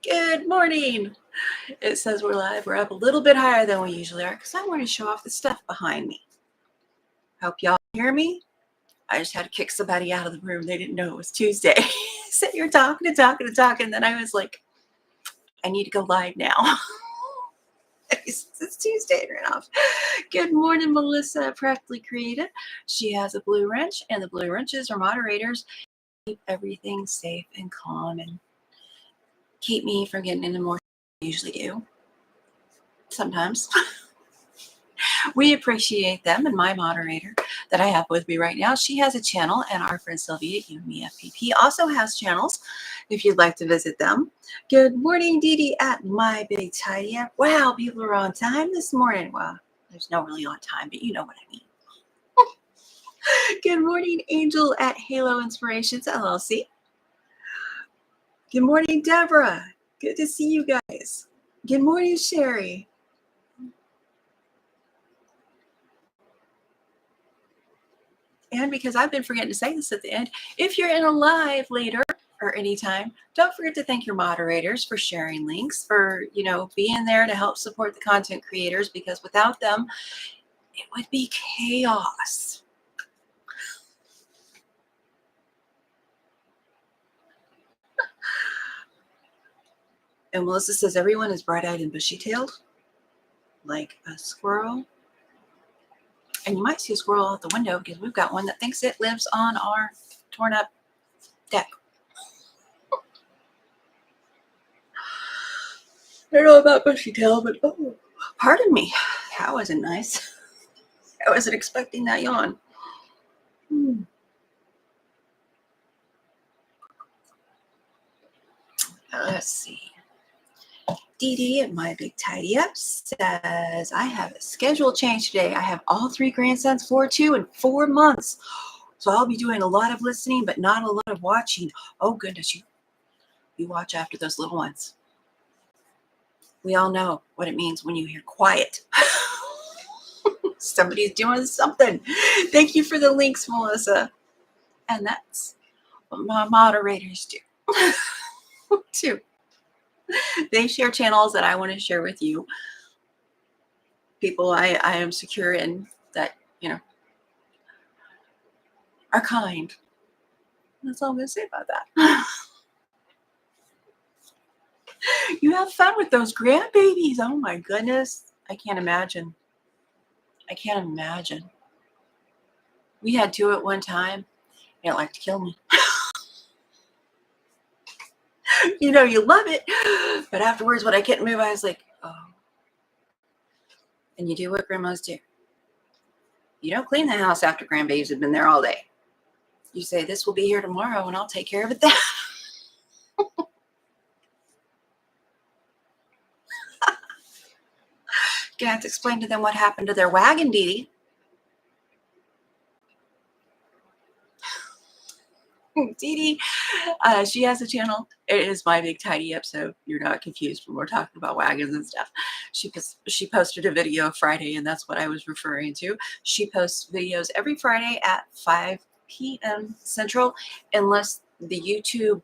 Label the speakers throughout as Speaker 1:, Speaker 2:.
Speaker 1: Good morning. It says we're live. We're up a little bit higher than we usually are because I want to show off the stuff behind me. Hope y'all hear me. I just had to kick somebody out of the room. They didn't know it was Tuesday. So you're talking and talking and talking. Then I was like, I need to go live now. It's Tuesday and ran off. Good morning, Melissa, Practically Creative. She has a blue wrench, and the blue wrenches are moderators. Keep everything safe and calm and keep me from getting into more than I usually do. Sometimes. We appreciate them, and my moderator that I have with me right now, she has a channel, and our friend Sylvia, UME FPP, also has channels if you'd like to visit them. Good morning, Dee Dee at My Big Tidy Up. Wow, people are on time this morning. Well, there's no really on time, but you know what I mean. Good morning, Angel at Halo Inspirations LLC. Good morning, Deborah. Good to see you guys. Good morning, Sherry. And because I've been forgetting to say this at the end, if you're in a live later or anytime, don't forget to thank your moderators for sharing links, for, being there to help support the content creators, because without them, it would be chaos. And Melissa says everyone is bright-eyed and bushy-tailed, like a squirrel. And you might see a squirrel out the window because we've got one that thinks it lives on our torn-up deck. I don't know about bushy-tail, but oh, pardon me. That wasn't nice. I wasn't expecting that yawn. Let's see. Dee Dee at My Big Tidy Up says, I have a schedule change today. I have all 3 grandsons, 4, 2, and 4 months. So I'll be doing a lot of listening, but not a lot of watching. Oh, goodness, you watch after those little ones. We all know what it means when you hear quiet. Somebody's doing something. Thank you for the links, Melissa. And that's what my moderators do, too. They share channels that I want to share with you. People I am secure in that, are kind. That's all I'm going to say about that. You have fun with those grandbabies. Oh, my goodness. I can't imagine. I can't imagine. We had 2 at one time. They don't like to kill me. You love it. But afterwards, when I couldn't move, I was like, oh. And you do what grandmas do. You don't clean the house after grandbabies have been there all day. You say, this will be here tomorrow, and I'll take care of it then. Gonna have to explain to them what happened to their wagon, Dee Dee. Dee Dee, she has a channel. It is My Big Tidy Up, so you're not confused when we're talking about wagons and stuff. She posted a video Friday, and that's what I was referring to. She posts videos every Friday at 5 p.m. Central, unless the YouTube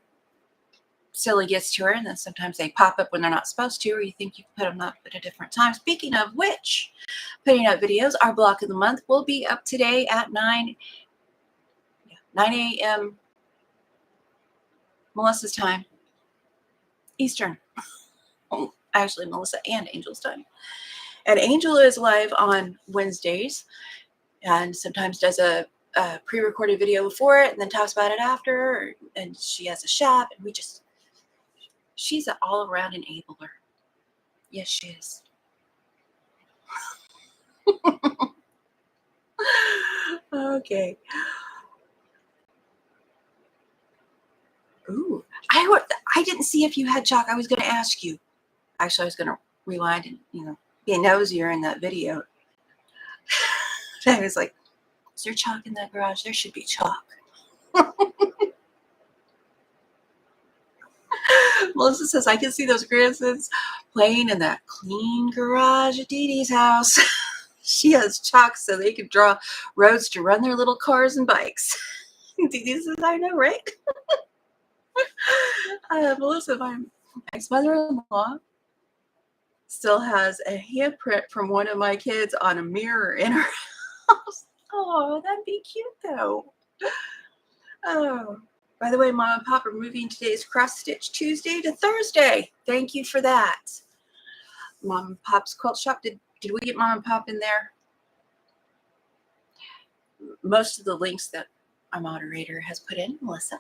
Speaker 1: silly gets to her, and then sometimes they pop up when they're not supposed to, or you think you can put them up at a different time. Speaking of which, putting up videos, our block of the month will be up today at 9 a.m. Melissa's time, Eastern. Actually, Melissa and Angel's time. And Angel is live on Wednesdays and sometimes does a pre-recorded video before it and then talks about it after. And she has a shop, and she's an all-around enabler. Yes, she is. Okay. Ooh, I didn't see if you had chalk. I was going to ask you. Actually, I was going to rewind and, be nosier in that video. I was like, is there chalk in that garage? There should be chalk. Melissa says, I can see those grandsons playing in that clean garage at Dee Dee's house. She has chalk so they can draw roads to run their little cars and bikes. Dee Dee says, I know, right? Melissa, My ex-mother-in-law still has a handprint from one of my kids on a mirror in her house. Oh, that'd be cute though. Oh, by the way, Mom and Pop are moving today's cross stitch Tuesday to Thursday. Thank you for that. Mom and Pop's quilt shop. Did we get Mom and Pop in there? Most of the links that our moderator has put in, Melissa.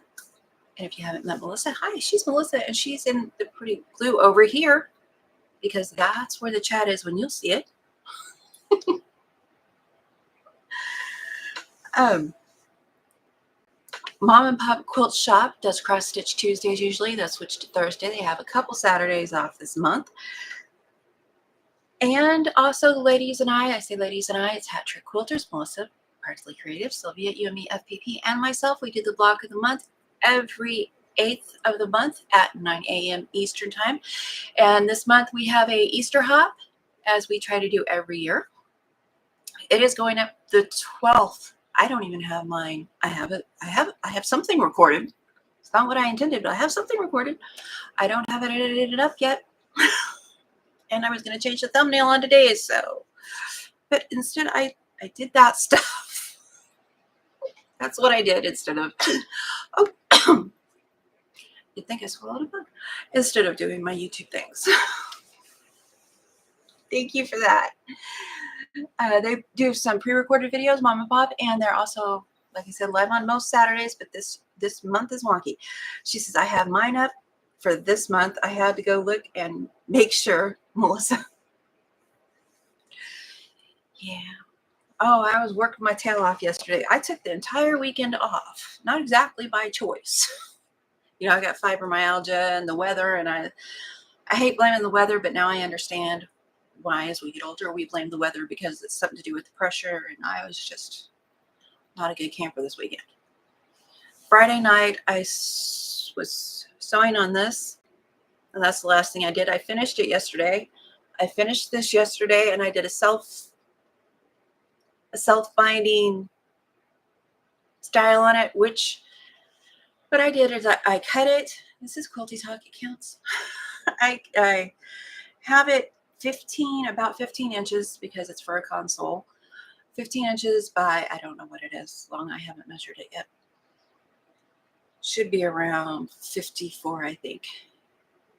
Speaker 1: And if you haven't met Melissa, hi, she's Melissa, and she's in the pretty blue over here, because that's where the chat is when you'll see it. Mom and Pop Quilt Shop does cross stitch Tuesdays usually. They'll switch to Thursday. They have a couple Saturdays off this month. And also the ladies and I say ladies and I, it's Hat Trick Quilters, Melissa, Partly Creative, Sylvia, UME, FPP, and myself. We do the block of the month every 8th of the month at 9 a.m. Eastern time. And this month we have a Easter hop, as we try to do every year. It is going up the 12th. I don't even have mine. I have something recorded. It's not what I intended, but I have something recorded. I don't have it edited up yet. And I was going to change the thumbnail on today's, so. But instead I did that stuff. That's what I did instead of, oh, you'd think I swallowed a bug. Instead of doing my YouTube things. Thank you for that. They do some pre-recorded videos, Mom and Pop, and they're also, like I said, live on most Saturdays, but this month is wonky. She says, I have mine up for this month. I had to go look and make sure, Melissa. Yeah. Oh, I was working my tail off yesterday. I took the entire weekend off, not exactly by choice. You know, I got fibromyalgia and the weather, and I hate blaming the weather, but now I understand why, as we get older, we blame the weather, because it's something to do with the pressure, and I was just not a good camper this weekend. Friday night, I was sewing on this, and that's the last thing I did. I finished it yesterday. I finished this yesterday, and I did a self-binding style on it, which what I did is I cut it. This is Quilty Talk, it counts. I have it about 15 inches, because it's for a console. 15 inches by, I don't know what it is long. I haven't measured it yet. Should be around 54, I think.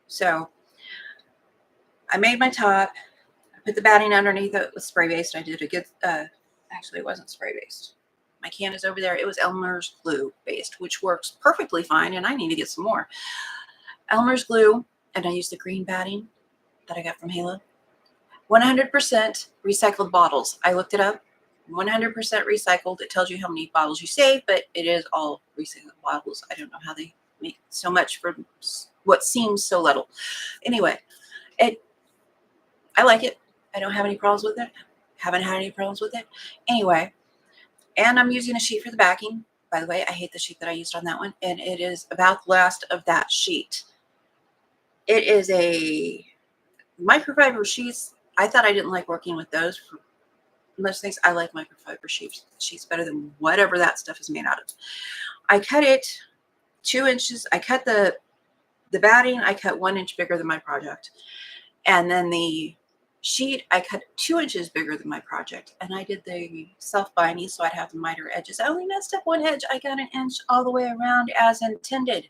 Speaker 1: So I made my top. I put the batting underneath it with spray based. I did a good, actually it wasn't spray based. My can is over there. It was Elmer's glue based, which works perfectly fine, and I need to get some more. Elmer's glue, and I used the green batting that I got from Halo. 100% recycled bottles. I looked it up. 100% recycled. It tells you how many bottles you save, but it is all recycled bottles. I don't know how they make so much for what seems so little. Anyway, I like it. I don't have any problems with it. Haven't had any problems with it. Anyway, and I'm using a sheet for the backing. By the way, I hate the sheet that I used on that one, and it is about the last of that sheet. It is a microfiber sheets. I thought I didn't like working with those. For most things, I like microfiber sheets better than whatever that stuff is made out of. I cut it 2 inches. I cut the batting. I cut 1 inch bigger than my project. And then the sheet, I cut 2 inches bigger than my project. And I did the self-binding, so I'd have the miter edges. I only messed up one edge. I got an inch all the way around as intended.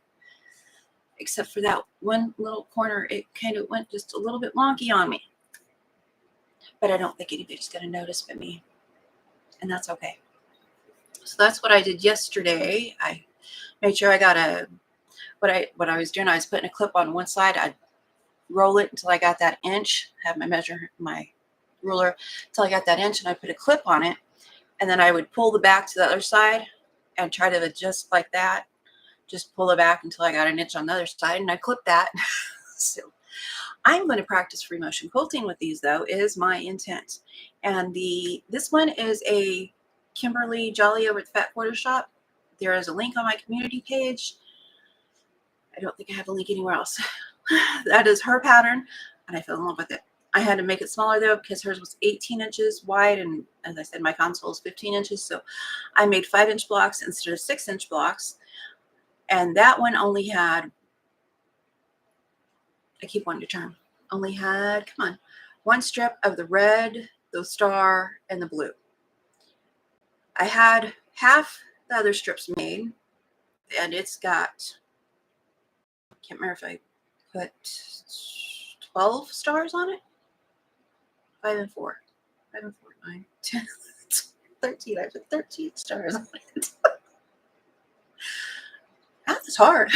Speaker 1: Except for that one little corner, it kind of went just a little bit wonky on me. But I don't think anybody's going to notice but me. And that's okay. So that's what I did yesterday. I made sure I got what I was doing, I was putting a clip on one side. I'd roll it until I got that inch, have my ruler until I got that inch, and I put a clip on it. And then I would pull the back to the other side and try to adjust like that. Just pull it back until I got an inch on the other side, and I clipped that. So I'm going to practice free motion quilting with these, though, is my intent. And this one is a Kimberly Jolly over at the Fat Quarter Shop. There is a link on my community page. I don't think I have a link anywhere else. That is her pattern, and I fell in love with it. I had to make it smaller, though, because hers was 18 inches wide, and as I said, my console is 15 inches. So I made 5-inch blocks instead of 6-inch blocks. And that one only had I keep wanting to turn. Only had, come on, one strip of the red, the star, and the blue. I had half the other strips made, and it's got, I can't remember if I put 12 stars on it. 5 and 4. 5 and 4, 9, 10, 13. I put 13 stars on it. Math is hard.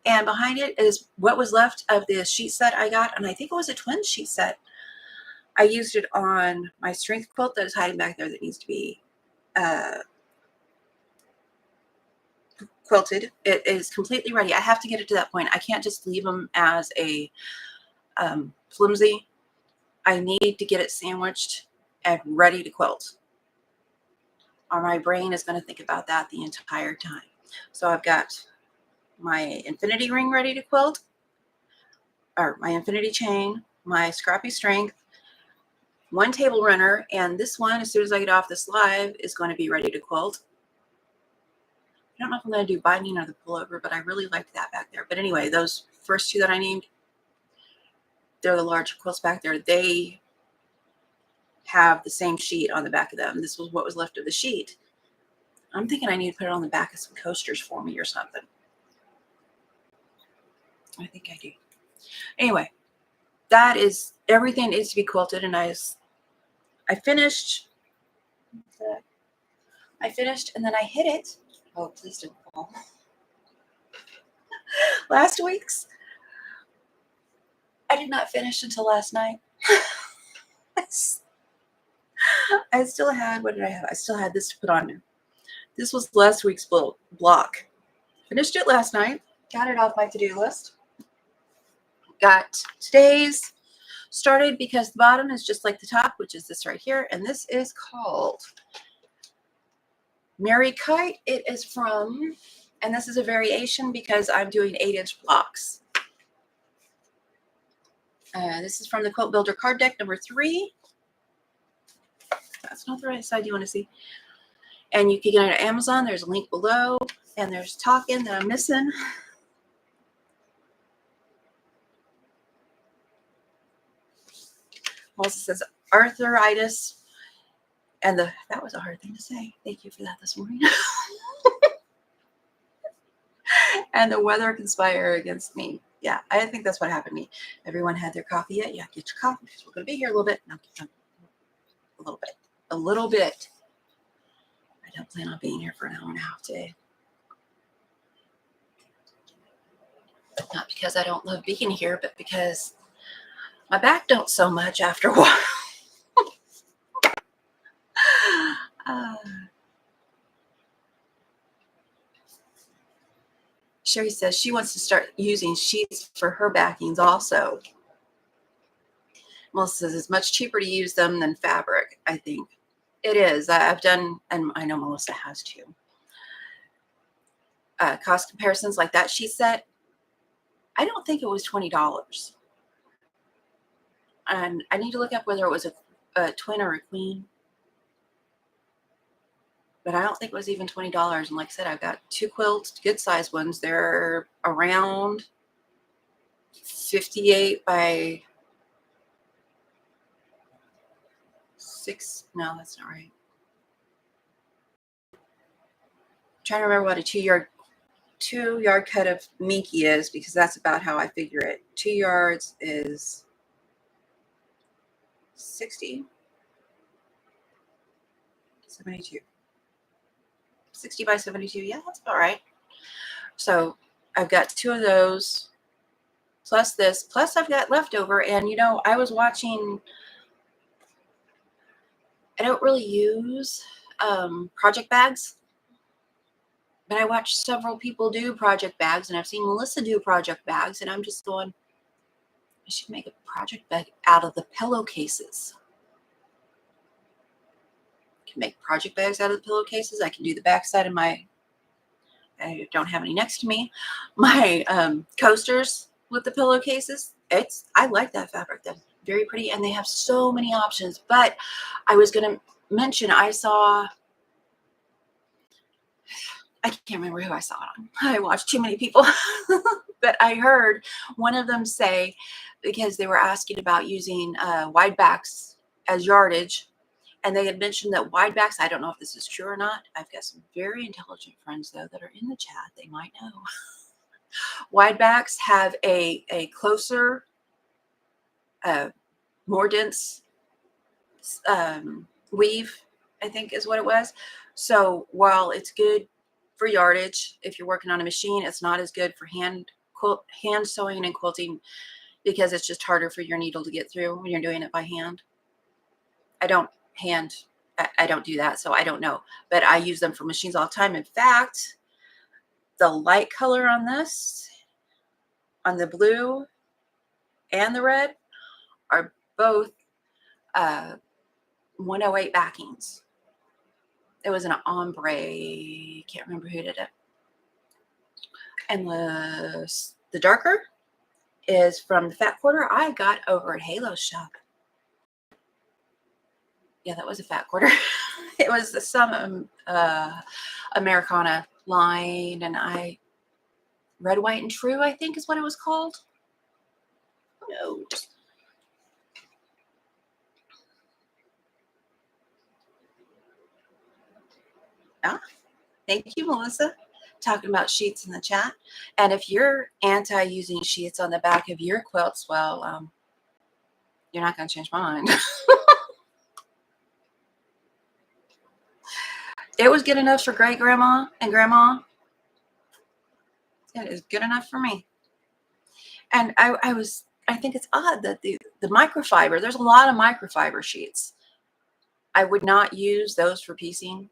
Speaker 1: And behind it is what was left of the sheet set I got, and I think it was a twin sheet set. I used it on my strength quilt that is hiding back there that needs to be quilted. It is completely ready. I have to get it to that point. I can't just leave them as a flimsy. I need to get it sandwiched and ready to quilt, or my brain is going to think about that the entire time. So I've got my infinity ring ready to quilt, or my infinity chain, my scrappy strength, one table runner, and this one, as soon as I get off this live, is going to be ready to quilt. I don't know if I'm going to do binding or the pullover, but I really liked that back there. But anyway, those first two that I named, they're the large quilts back there. They have the same sheet on the back of them. This was what was left of the sheet. I'm thinking I need to put it on the back of some coasters for me or something. I think I do. Anyway, that is everything needs to be quilted, and I finished. And then I hit it. Oh, please don't fall. Last week's, I did not finish until last night. I still had, what did I have? I still had this to put on there. This was last week's block. Finished it last night. Got it off my to-do list. Got today's started because the bottom is just like the top, which is this right here. And this is called Mary Kite. It is from, and this is a variation because I'm doing 8-inch blocks. This is from the Quilt Builder card deck number 3. That's not the right side you want to see. And you can get it on Amazon. There's a link below. And there's talking that I'm missing. Also says arthritis. And that was a hard thing to say. Thank you for that this morning. And the weather conspire against me. Yeah, I think that's what happened to me. Everyone had their coffee yet? Yeah, get your coffee because we're going to be here a little bit. No, a little bit. A little bit. I don't plan on being here for an hour and a half today. Not because I don't love being here, but because my back don't so much after a while. Sherry says she wants to start using sheets for her backings also. Melissa says it's much cheaper to use them than fabric, I think. It is. I've done, and I know Melissa has too, cost comparisons like that sheet set. I don't think it was $20. And I need to look up whether it was a twin or a queen. But I don't think it was even $20. And like I said, I've got 2 quilts, good size ones. They're around 58 by 6. No, that's not right. I'm trying to remember what a 2-yard cut of Minky is, because that's about how I figure it. 2 yards is 60, 72. 60 by 72. Yeah, that's about right. So I've got 2 of those, plus this, plus I've got leftover. And, you know, I was watching, I don't really use project bags, but I watched several people do project bags, and I've seen Melissa do project bags, and I'm just going, I should make a project bag out of the pillowcases. I can make project bags out of the pillowcases. I can do the backside of my, I don't have any next to me, my coasters with the pillowcases. I like that fabric. That's very pretty, and they have so many options. But I was going to mention, I can't remember who I saw it on. I watched too many people. But But I heard one of them say, because they were asking about using wide backs as yardage, and they had mentioned that wide backs, I don't know if this is true or not. I've got some very intelligent friends, though, that are in the chat. They might know. Wide backs have a closer, more dense weave, I think is what it was. So while it's good for yardage, if you're working on a machine, it's not as good for hand sewing and quilting, because it's just harder for your needle to get through when you're doing it by hand. I don't do that, so I don't know, but I use them for machines all the time. In fact, the light color on this, on the blue and the red, are both 108 backings. It was an ombre, can't remember who did it. And the darker is from the fat quarter I got over at Halo's shop. Yeah, that was a fat quarter. It was some Americana line, and Red, White, and True, I think is what it was called. No. Ah, thank you, Melissa. Talking about sheets in the chat. And if you're anti using sheets on the back of your quilts, well, you're not going to change mine. It was good enough for great grandma and grandma. It is good enough for me. And I think it's odd that the microfiber, there's a lot of microfiber sheets. I would not use those for piecing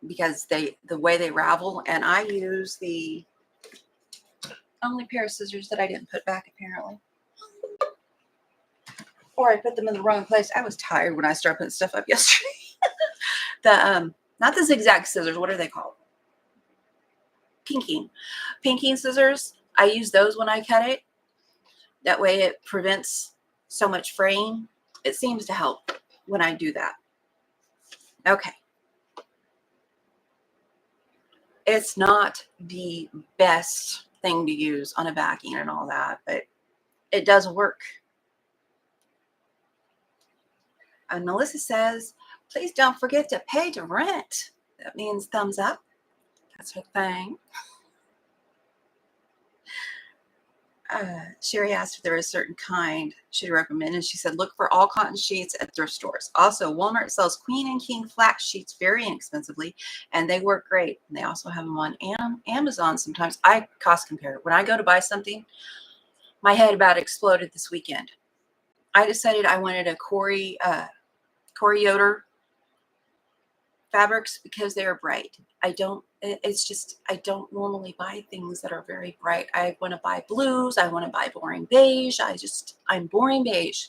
Speaker 1: because the way they ravel, and I use the only pair of scissors that I didn't put back, apparently. Or I put them in the wrong place. I was tired when I started putting stuff up yesterday. Not the zigzag scissors, what are they called? Pinking scissors. I use those when I cut it. That way it prevents so much fraying. It seems to help when I do that. Okay. It's not the best thing to use on a backing and all that, but it does work. And Melissa says, please don't forget to pay to rent. That means thumbs up. That's her thing. Sherry asked if there was a certain kind she'd recommend, and she said, look for all cotton sheets at thrift stores. Also, Walmart sells Queen and King flax sheets very inexpensively, and they work great. And they also have them on Amazon sometimes. I cost compare. When I go to buy something, my head about exploded this weekend. I decided I wanted a Corey Yoder fabrics because they're bright. I don't normally buy things that are very bright. I want to buy blues. I want to buy boring beige. I'm boring beige.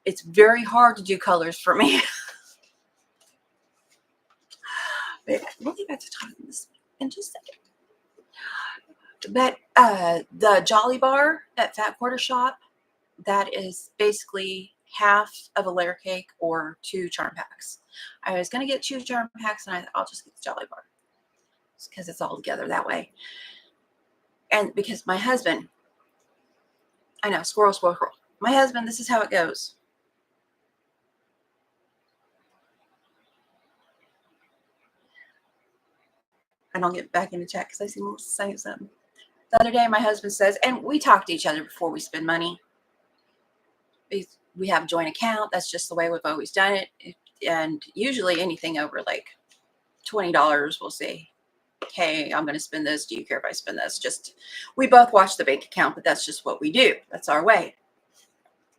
Speaker 1: It's very hard to do colors for me. But we'll get back to talking this in just a second. But the Jolly Bar at Fat Quarter Shop, that is basically half of a layer cake or 2 charm packs. I was going to get 2 charm packs, and I'll just get the Jolly Bar because it's all together that way. And because my husband, I know, squirrel. My husband, this is how it goes. And I'll get back into chat because I see Melissa saying something. The other day, my husband says, and we talk to each other before we spend money. We have a joint account. That's just the way we've always done it. And usually anything over like $20, we'll say, hey, I'm going to spend this. Do you care if I spend this? Just, we both watch the bank account, but that's just what we do. That's our way.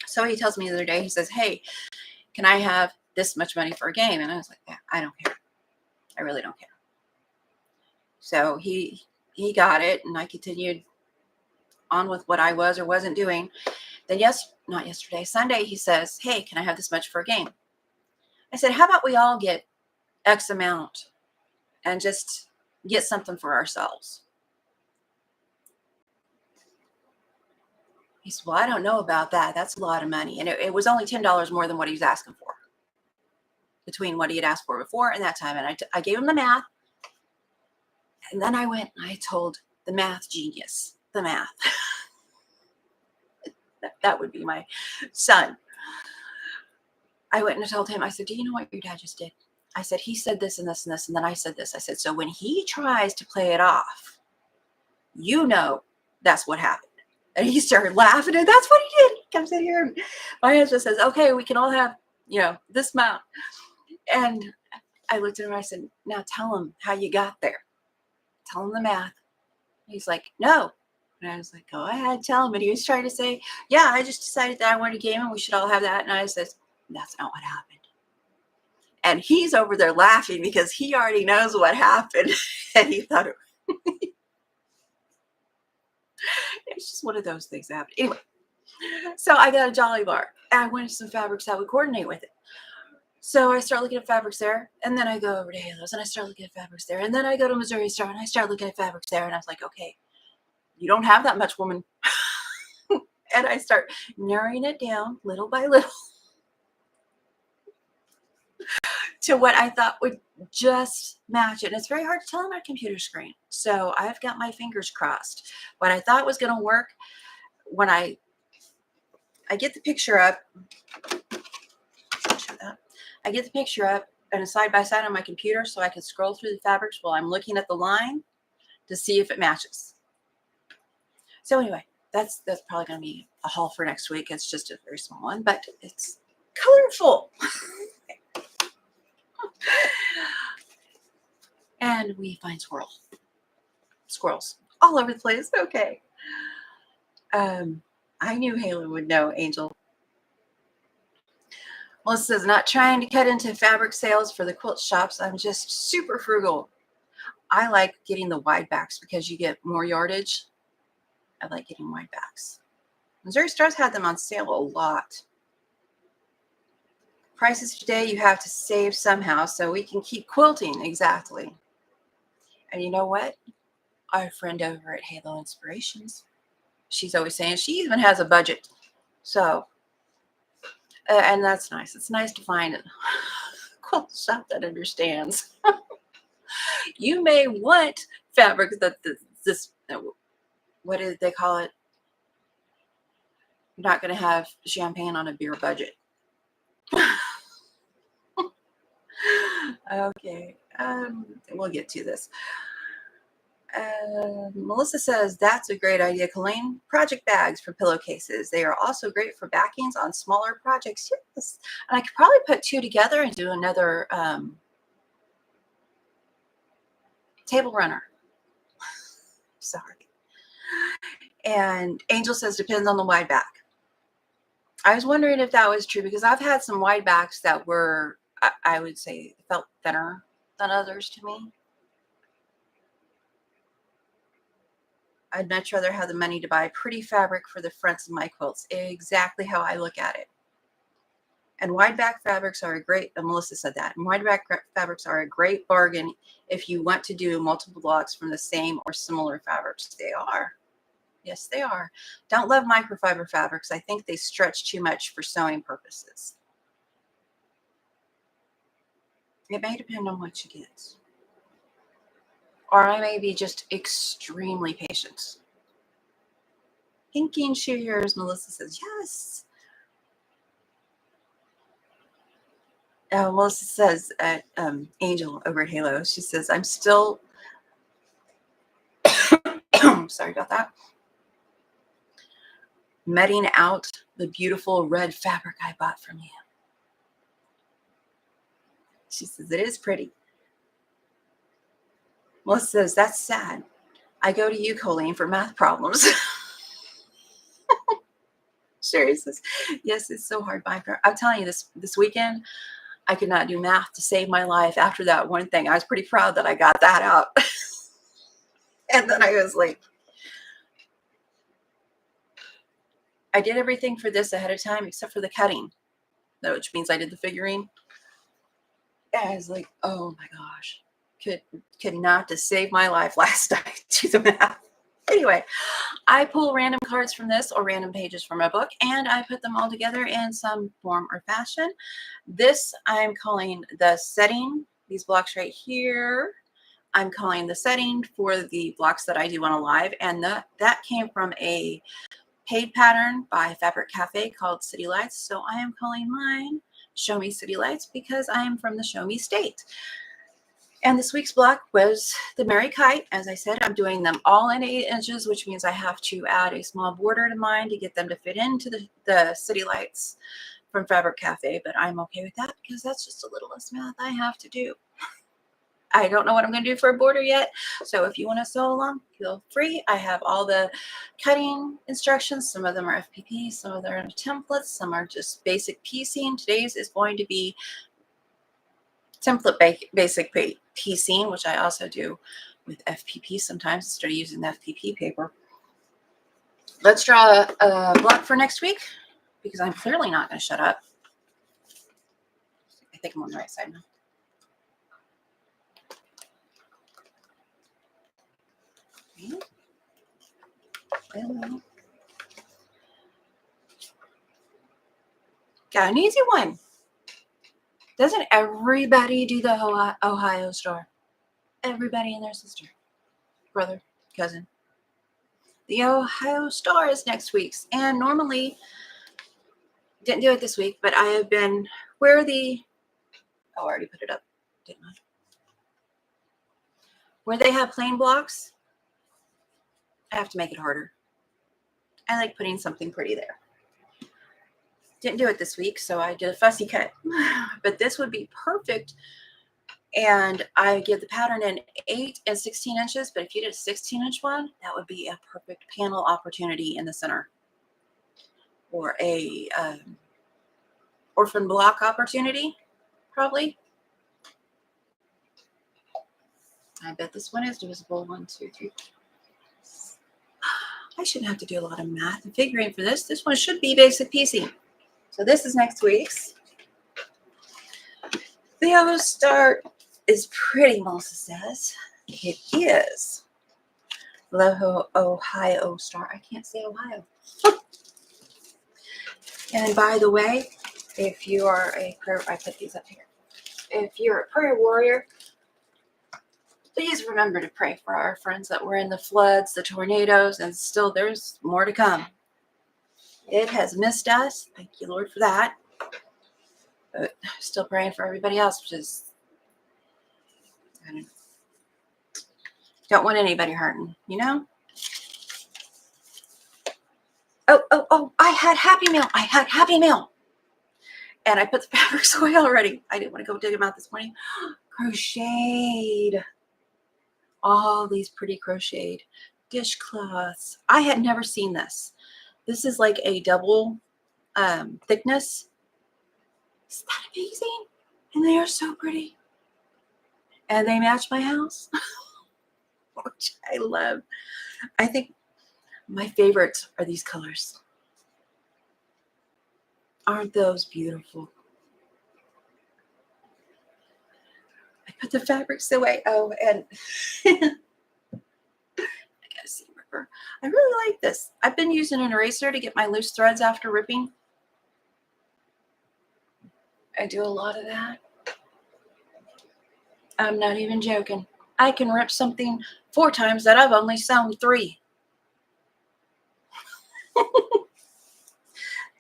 Speaker 1: So he tells me the other day, he says, hey, can I have this much money for a game? And I was like, yeah, I don't care. I really don't care. So he got it, and I continued on with what I was or wasn't doing. Then not yesterday, Sunday, he says, hey, can I have this much for a game? I said, how about we all get X amount and just get something for ourselves? He said, well, I don't know about that. That's a lot of money. And it was only $10 more than what he was asking for between what he had asked for before and that time. And I gave him the math. And then I went and I told the math genius, the math. That would be my son. I went and told him, I said, do you know what your dad just did? I said, he said this and this and this, and then I said this. I said, so when he tries to play it off, you know that's what happened. And he started laughing, and that's what he did. He comes in here, and my husband says, okay, we can all have, this amount. And I looked at him and I said, now tell him how you got there. Tell him the math. He's like, no. And I was like, go ahead, tell him. And he was trying to say, yeah, I just decided that I wanted a game and we should all have that. And I said, that's not what happened. And he's over there laughing because he already knows what happened. And he thought it's just one of those things that happen. Anyway, so I got a Jolly Bar. And I wanted some fabrics that would coordinate with it. So I start looking at fabrics there, and then I go over to Halos, and I start looking at fabrics there, and then I go to Missouri Star, and I start looking at fabrics there, and I was like, okay, you don't have that much, woman. And I start narrowing it down little by little to what I thought would just match it. And it's very hard to tell on a computer screen. So I've got my fingers crossed. What I thought was going to work, when I get the picture up, show that. I get the picture up and a side by side on my computer so I can scroll through the fabrics while I'm looking at the line to see if it matches. So anyway, that's probably going to be a haul for next week. It's just a very small one, but it's colorful. And we find squirrels all over the place. Okay. I knew Halo would know, Angel. Melissa says, not trying to cut into fabric sales for the quilt shops. I'm just super frugal. I like getting the wide backs because you get more yardage. I like getting wide backs. Missouri Stars had them on sale a lot. Prices today, you have to save somehow so we can keep quilting. Exactly. And you know what? Our friend over at Halo Inspirations, she's always saying she even has a budget. So, and that's nice. It's nice to find a quilt shop that understands. You may want fabric that what did they call it? You're not going to have champagne on a beer budget. Okay, we'll get to this. Melissa says, that's a great idea, Coleen. Project bags for pillowcases. They are also great for backings on smaller projects. Yes. And I could probably put two together and do another table runner. Sorry. And Angel says, depends on the wide back. I was wondering if that was true because I've had some wide backs that were, I would say, felt thinner than others to me. I'd much rather have the money to buy pretty fabric for the fronts of my quilts. Exactly how I look at it. And wide back fabrics are a great, Melissa said that, and wide back fabrics are a great bargain if you want to do multiple blocks from the same or similar fabrics. They are. Yes, they are. Don't love microfiber fabrics. I think they stretch too much for sewing purposes. It may depend on what you get. Or I may be just extremely patient. Pinking shears, Melissa says, yes. Melissa says at Angel over at Halo, she says, I'm still, sorry about that, meting out the beautiful red fabric I bought from you. She says, it is pretty. Melissa says, that's sad. I go to you, Coleen, for math problems. Sherry says, yes, it's so hard. I'm telling you, this weekend, I could not do math to save my life after that one thing. I was pretty proud that I got that out. And then I was like, I did everything for this ahead of time except for the cutting, which means I did the figuring. And I was like, oh my gosh. Could not to save my life last night do the math. Anyway, I pull random cards from this or random pages from a book, and I put them all together in some form or fashion. This I'm calling the setting. These blocks right here, I'm calling the setting for the blocks that I do on a live, and that came from a paid pattern by Fabric Cafe called City Lights. So I am calling mine Show Me City Lights because I am from the Show Me state. And this week's block was the Merry Kite. As I said, I'm doing them all in 8 inches, which means I have to add a small border to mine to get them to fit into the City Lights from Fabric Cafe. But I'm okay with that because that's just a little less math I have to do. I don't know what I'm going to do for a border yet. So if you want to sew along, feel free. I have all the cutting instructions. Some of them are FPP, some of them are templates, some are just basic piecing. Today's is going to be template basic piecing, which I also do with FPP sometimes instead of using the FPP paper. Let's draw a block for next week because I'm clearly not going to shut up. I think I'm on the right side now. Hello. Got an easy one. Doesn't everybody do the Ohio Star? Everybody and their sister, brother, cousin. The Ohio Star is next week's. And normally, didn't do it this week, but I have been where the, oh, I already put it up, didn't I? Where they have plain blocks, I have to make it harder. I like putting something pretty there. Didn't do it this week, so I did a fussy cut. But this would be perfect. And I give the pattern in 8 and 16 inches. But if you did a 16-inch one, that would be a perfect panel opportunity in the center. Or a orphan block opportunity, probably. I bet this one is divisible. 1, 2, 3. I shouldn't have to do a lot of math and figuring for this. This one should be basic piecing. So this is next week's. The Ohio Star is pretty, Melissa says. It is. The Ohio Star. I can't say Ohio. And by the way, if you are a prayer, I put these up here. If you're a prayer warrior, please remember to pray for our friends that were in the floods, the tornadoes, and still there's more to come. It has missed us. Thank you, Lord, for that. But still praying for everybody else, which is, I don't want anybody hurting, you know? Oh, I had Happy Mail. I had Happy Mail. And I put the fabrics away already. I didn't want to go dig them out this morning. Crocheted. All these pretty crocheted dishcloths. I had never seen this. This is like a double thickness. Isn't that amazing? And they are so pretty. And they match my house, which I love. I think my favorites are these colors. Aren't those beautiful? I put the fabrics away. Oh, and I gotta see ripper. I really like this. I've been using an eraser to get my loose threads after ripping. I do a lot of that. I'm not even joking. I can rip something 4 times that I've only sewn 3.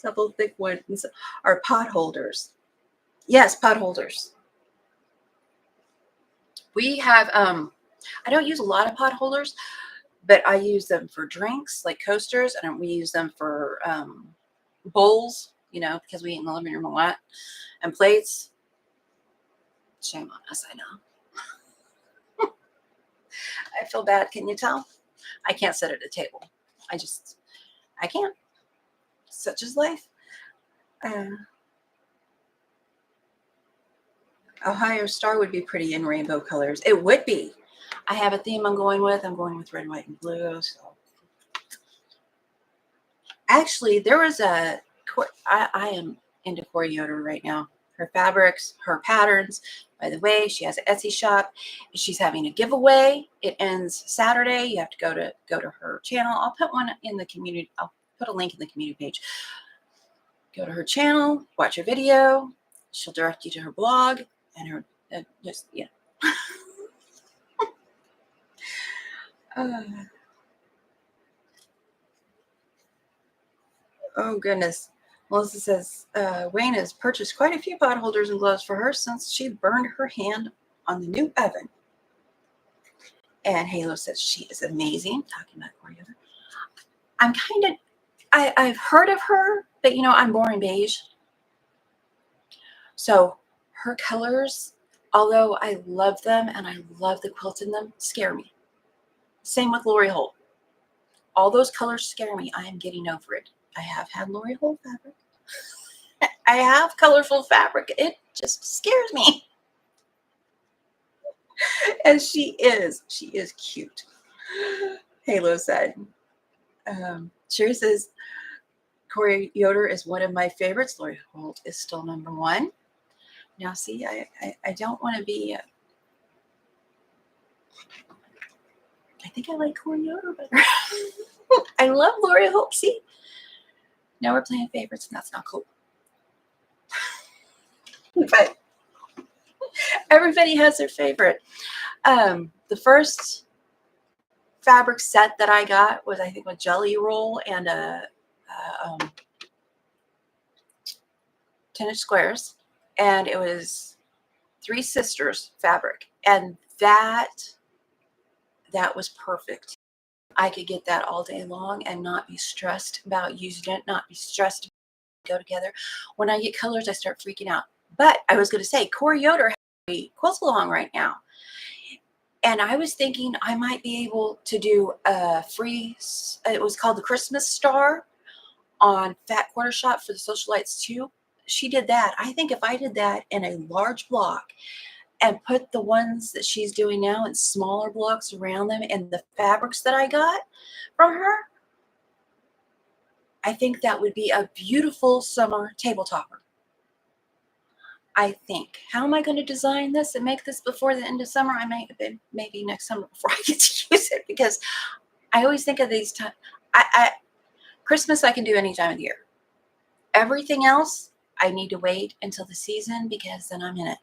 Speaker 1: Double thick ones are pot holders. Yes, pot holders. We have, I don't use a lot of pot holders, but I use them for drinks, like coasters, and we use them for bowls, you know, because we eat in the living room a lot, and plates. Shame on us, I know. I feel bad, can you tell? I can't sit at a table. I can't. Such is life. Ohio Star would be pretty in rainbow colors. It would be. I have a theme I'm going with. I'm going with red, white, and blue. So, actually, there was a. I am into Corey Yoder right now. Her fabrics, her patterns. By the way, she has an Etsy shop. She's having a giveaway. It ends Saturday. You have to go to her channel. I'll put one in the community. I'll put a link in the community page. Go to her channel, watch her video. She'll direct you to her blog and her just, yeah. Uh, oh, goodness. Melissa says, Wayne has purchased quite a few pot holders and gloves for her since she burned her hand on the new oven. And Halo says she is amazing. Talking about Coriander. I'm kind of, I've heard of her, but I'm boring beige. So her colors, although I love them and I love the quilt in them, scare me. Same with Lori Holt. All those colors scare me. I am getting over it. I have had Lori Holt fabric. I have colorful fabric. It just scares me. And she is cute. Halo said. Sherry says, Corey Yoder is one of my favorites. Lori Holt is still number one. Now, see, I don't want to be. I think I like Corey Yoder better. I love Lori Holt. See, now we're playing favorites, and that's not cool. But everybody has their favorite. The first fabric set that I got was, I think, a jelly roll and a 10-inch squares, and it was Three Sisters fabric, and that was perfect. I could get that all day long and not be stressed about using it, not be stressed about go together. When I get colors, I start freaking out. But I was going to say, Corey Yoder has a quilt along right now, and I was thinking I might be able to do a free, it was called the Christmas Star on Fat Quarter Shop for the Socialites too. She did that. I think if I did that in a large block and put the ones that she's doing now in smaller blocks around them and the fabrics that I got from her, I think that would be a beautiful summer table topper. I think. How am I going to design this and make this before the end of summer? I may maybe next summer before I get to use it, because I always think of these times. Christmas I can do any time of the year. Everything else I need to wait until the season, because then I'm in it.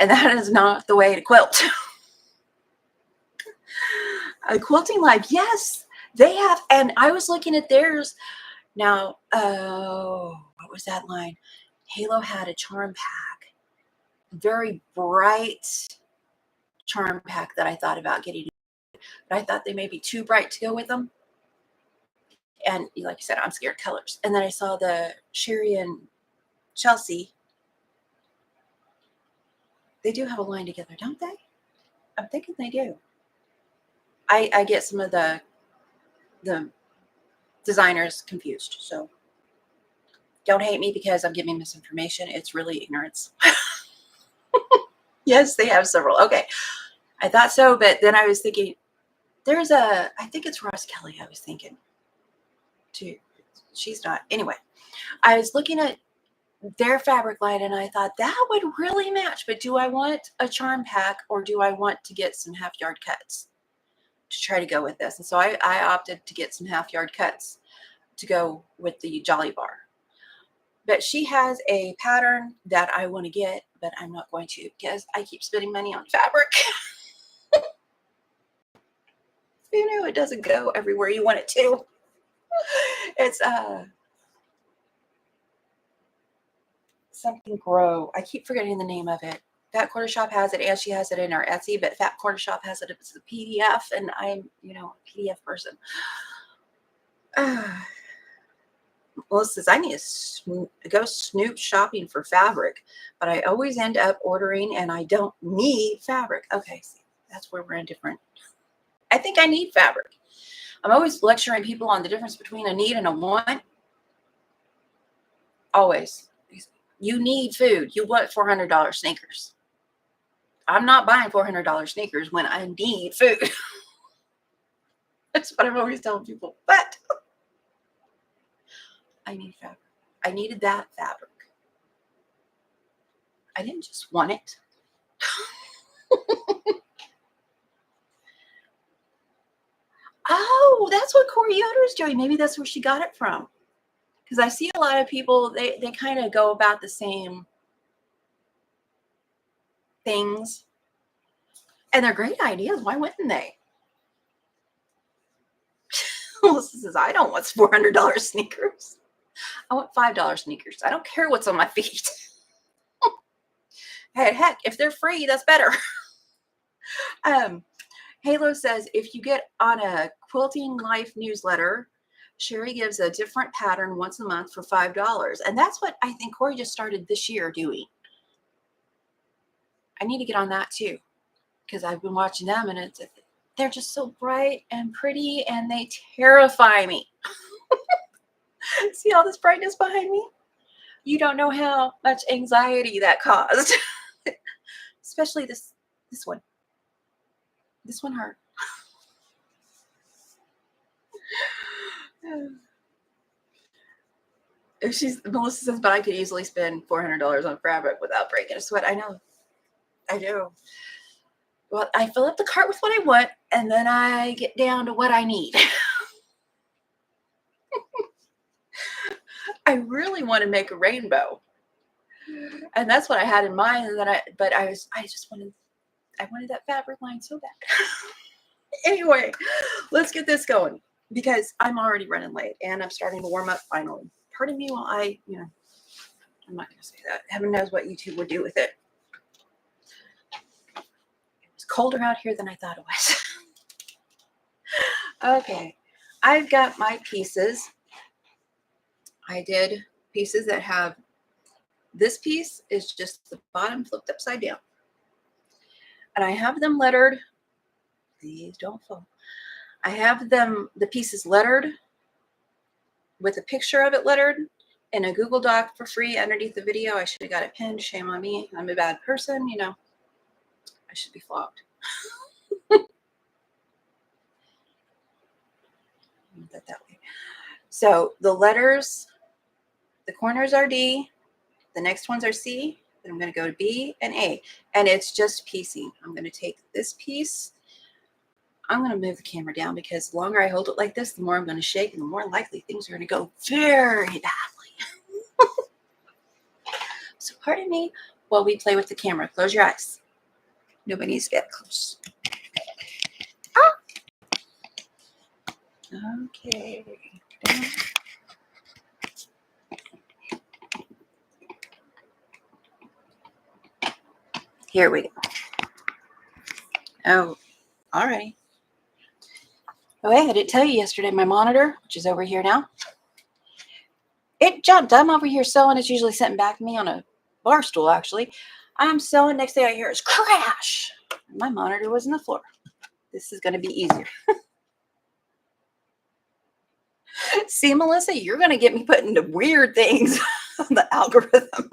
Speaker 1: And that is not the way to quilt. A quilting live, yes, they have. And I was looking at theirs now. What was that line? Halo had a charm pack, very bright charm pack that I thought about getting, but I thought they may be too bright to go with them. And like you said, I'm scared of colors. And then I saw the Sherry and Chelsea. They do have a line together, don't they? I'm thinking they do. I get some of the designers confused. So don't hate me because I'm giving misinformation. It's really ignorance. Yes, they have several. Okay. I thought so, but then I was thinking, I think it's Ross Kelly I was thinking too. She's not. Anyway, I was looking at their fabric line and I thought that would really match, but do I want a charm pack or do I want to get some half yard cuts to try to go with this? And so I opted to get some half yard cuts to go with the Jolly Bar. But she has a pattern that I want to get, but I'm not going to because I keep spending money on fabric. It doesn't go everywhere you want it to. It's something grow. I keep forgetting the name of it. Fat Quarter Shop has it, and she has it in her Etsy, but Fat Quarter Shop has it as a PDF, and I'm, a PDF person. Melissa says, I need to go snoop shopping for fabric, but I always end up ordering and I don't need fabric. Okay, see, that's where we're in different. I think I need fabric. I'm always lecturing people on the difference between a need and a want. Always. You need food. You want $400 sneakers. I'm not buying $400 sneakers when I need food. That's what I'm always telling people. But I need fabric. I needed that fabric. I didn't just want it. Oh, that's what Corey Yoder is doing. Maybe that's where she got it from. Because I see a lot of people, they kind of go about the same things. And they're great ideas. Why wouldn't they? Melissa says, I don't want $400 sneakers. I want $5 sneakers. I don't care what's on my feet. Heck, if they're free, that's better. Halo says, if you get on a Quilting Life newsletter, Sherry gives a different pattern once a month for $5. And that's what I think Corey just started this year doing. I need to get on that too, because I've been watching them and they're just so bright and pretty and they terrify me. See all this brightness behind me? You don't know how much anxiety that caused. Especially this one. This one hurt. Melissa says, but I could easily spend $400 on fabric without breaking a sweat. I know. I do. Well, I fill up the cart with what I want, and then I get down to what I need. I really want to make a rainbow, and that's what I had in mind. And then I wanted that fabric line so bad. Anyway, let's get this going because I'm already running late and I'm starting to warm up finally. Pardon me while I'm not going to say that. Heaven knows what YouTube would do with it. It's colder out here than I thought it was. Okay, I've got my pieces. I did pieces that have, this piece is just the bottom flipped upside down. And I have them lettered. These don't fall. I have the pieces lettered with a picture of it lettered in a Google Doc for free underneath the video. I should have got it pinned. Shame on me. I'm a bad person, you know. I should be flogged. that way. So the letters, the corners are D, the next ones are C, then I'm going to go to B and A, and it's just piecing. I'm going to take this piece. I'm going to move the camera down because the longer I hold it like this, the more I'm going to shake and the more likely things are going to go very badly. So pardon me while we play with the camera. Close your eyes. Nobody needs to get close. Ah! Okay. Down. Here we go. Oh, all right. Oh, hey, I didn't tell you yesterday, my monitor, which is over here now, it jumped. I'm over here sewing. It's usually sitting back to me on a bar stool, actually. I'm sewing. Next thing I hear is crash. My monitor was on the floor. This is going to be easier. See, Melissa, you're going to get me putting the weird things on the algorithm.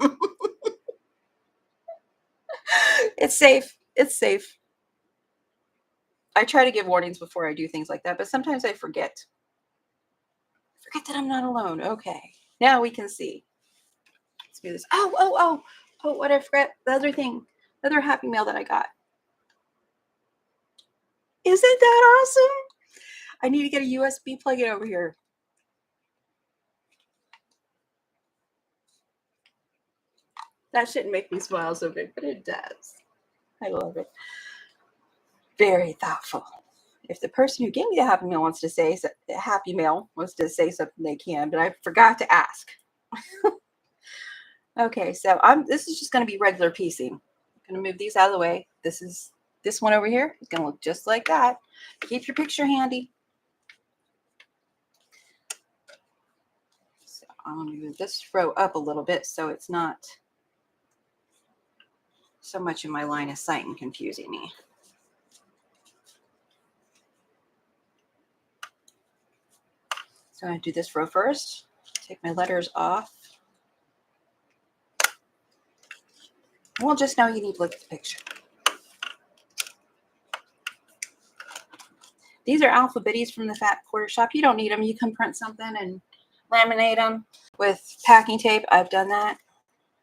Speaker 1: It's safe. It's safe. I try to give warnings before I do things like that, but sometimes I forget. Forget that I'm not alone. Okay. Now we can see. Let's do this. Oh, what I forgot. The other thing, the other Happy Mail that I got. Isn't that awesome? I need to get a USB plug-in over here. That shouldn't make me smile so big, but it does. I love it. Very thoughtful. If the person who gave me the Happy Mail wants to say something, they can, but I forgot to ask. Okay, so this is just going to be regular piecing. I'm going to move these out of the way. This one over here is going to look just like that. Keep your picture handy. So I'm going to move this row up a little bit so it's not so much in my line of sight and confusing me. So I'm going to do this row first. Take my letters off. Well, just now you need to look at the picture. These are alphabetties from the Fat Quarter Shop. You don't need them. You can print something and laminate them with packing tape. I've done that.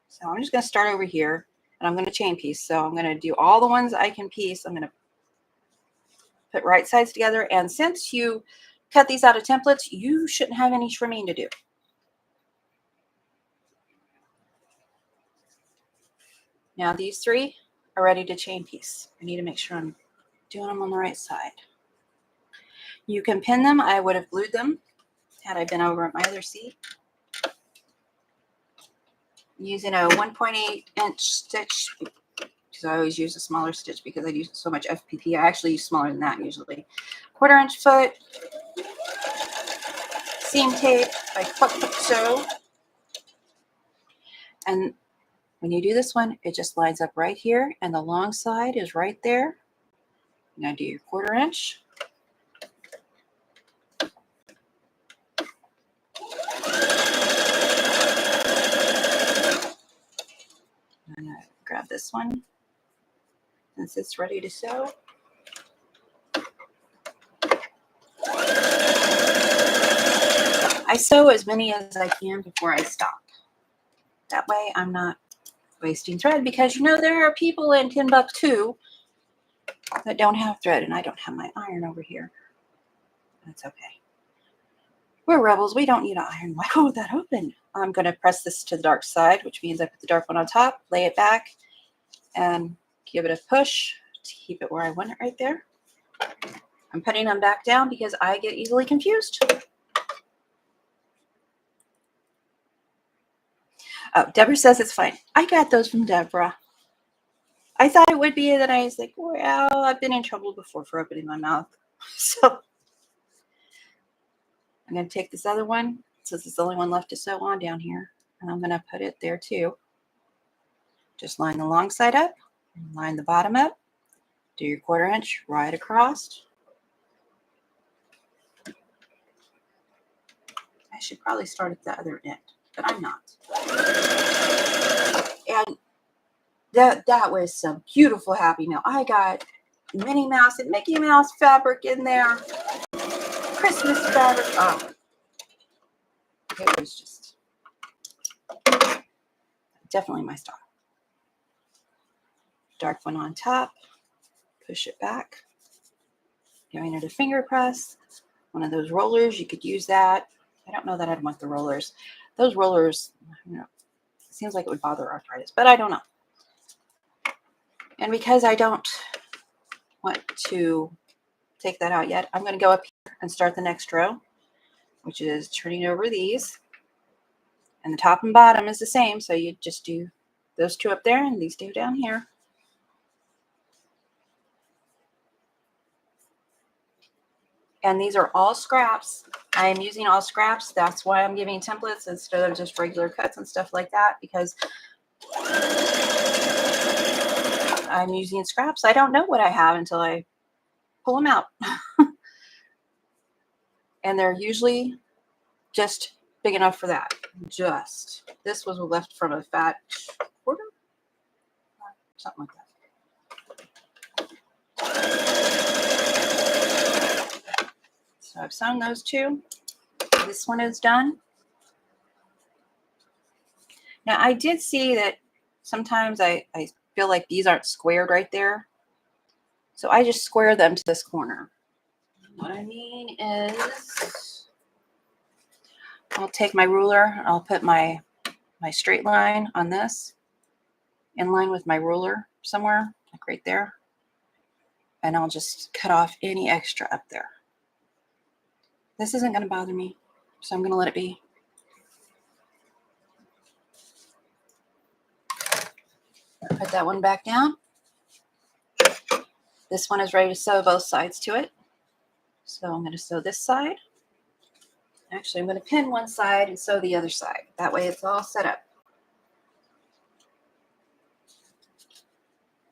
Speaker 1: So I'm just going to start over here, and I'm going to chain piece. So I'm going to do all the ones I can piece. I'm going to put right sides together. And since you cut these out of templates, you shouldn't have any trimming to do. Now these three are ready to chain piece. I need to make sure I'm doing them on the right side. You can pin them. I would have glued them had I been over at my other seat. Using a 1.8-inch stitch, because I always use a smaller stitch because I use so much FPP. I actually use smaller than that usually. 1/4-inch foot, seam tape by Quilt Sew. And when you do this one, it just lines up right here, and the long side is right there. Now do your 1/4-inch. I'm going to grab this one since it's ready to sew. I sew as many as I can before I stop. That way I'm not wasting thread, because you know there are people in Timbuktu that don't have thread, and I don't have my iron over here. That's okay. We're rebels. We don't need an iron. Why hold that open? I'm going to press this to the dark side, which means I put the dark one on top, lay it back, and give it a push to keep it where I want it right there. I'm putting them back down because I get easily confused. Oh, Deborah says it's fine. I got those from Deborah. I thought it would be, that I was like, well, I've been in trouble before for opening my mouth. So I'm going to take this other one, since it's the only one left to sew on down here, and I'm going to put it there too. Just line the long side up, and line the bottom up, do your 1/4-inch right across. I should probably start at the other end, but I'm not. And that was some beautiful Happy Meal. I got Minnie Mouse and Mickey Mouse fabric in there, Christmas fabric. Oh, it was just definitely my style. Dark one on top, push it back, giving it a finger press. One of those rollers, you could use that. I don't know that I'd want the rollers. Those rollers, you know, it seems like it would bother arthritis, but I don't know. And because I don't want to take that out yet, I'm going to go up here and start the next row, which is turning over these. And the top and bottom is the same, so you just do those two up there and these two down here. And these are all scraps. I am using all scraps. That's why I'm giving templates instead of just regular cuts and stuff like that, because I'm using scraps. I don't know what I have until I pull them out. And they're usually just big enough for that. Just. This was left from a fat 1/4? Something like that. So I've sewn those two. This one is done. Now I did see that sometimes I feel like these aren't squared right there. So I just square them to this corner. What I mean is, I'll take my ruler, I'll put my straight line on this, in line with my ruler somewhere, like right there. And I'll just cut off any extra up there. This isn't going to bother me, so I'm going to let it be. Put that one back down. This one is ready to sew both sides to it. So I'm going to sew this side. Actually, I'm going to pin one side and sew the other side. That way it's all set up.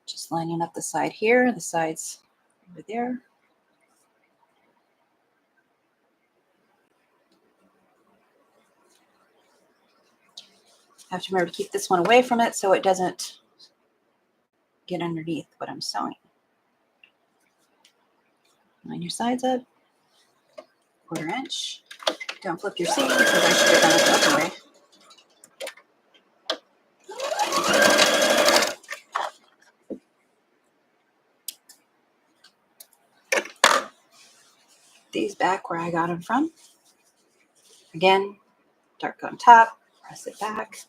Speaker 1: Just lining up the side here, the sides over there. I have to remember to keep this one away from it so it doesn't get underneath what I'm sewing. Line your sides up, 1/4-inch. Don't flip your seam because I should have done it the other way. These back where I got them from. Again, dark on top, press it back.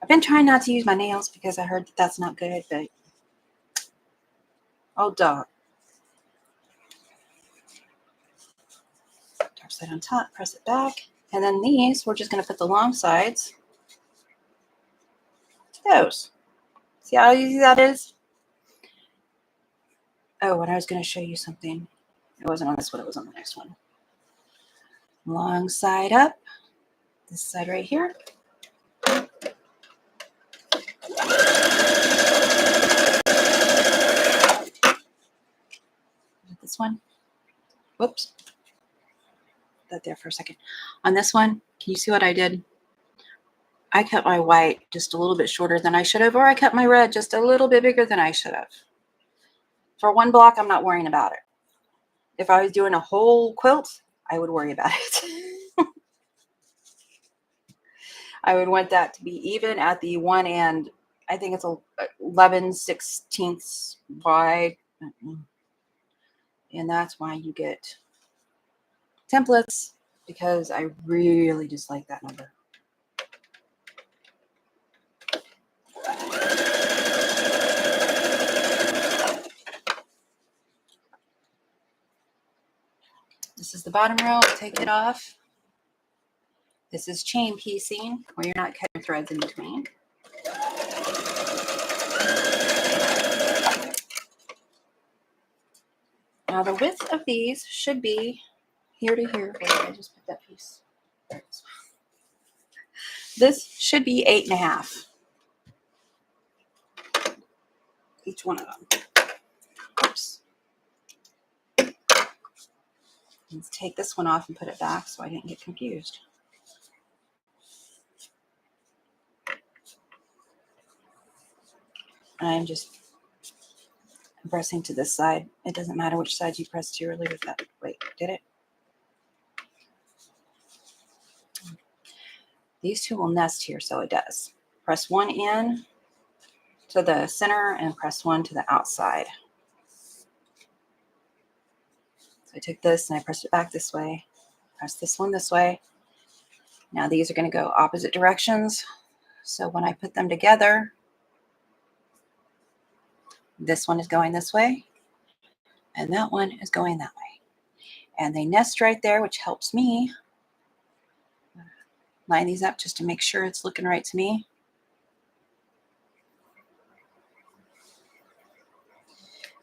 Speaker 1: I've been trying not to use my nails because I heard that that's not good, but oh dog. side on top, press it back. And then these, we're just going to put the long sides to those. See how easy that is? Oh, and I was going to show you something. It wasn't on this one, it was on the next one. Long side up, this side right here. This one. Whoops. That there for a second. On this one, can you see what I did? I cut my white just a little bit shorter than I should have, or I cut my red just a little bit bigger than I should have. For one block, I'm not worrying about it. If I was doing a whole quilt, I would worry about it. I would want that to be even at the one end. I think it's 11/16 wide. And that's why you get templates, because I really dislike that number. This is the bottom row. Take it off. This is chain piecing, where you're not cutting threads in between. Now the width of these should be here to here. Where did I just put that piece? There it is. This should be 8.5. Each one of them. Oops. Let's take this one off and put it back so I didn't get confused. I'm just pressing to this side. It doesn't matter which side you press to, or leave it that. Wait, did it? These two will nest here, so it does. Press one in to the center and press one to the outside. So I took this and I pressed it back this way. Press this one this way. Now these are going to go opposite directions. So when I put them together, this one is going this way, and that one is going that way. And they nest right there, which helps me line these up just to make sure it's looking right to me.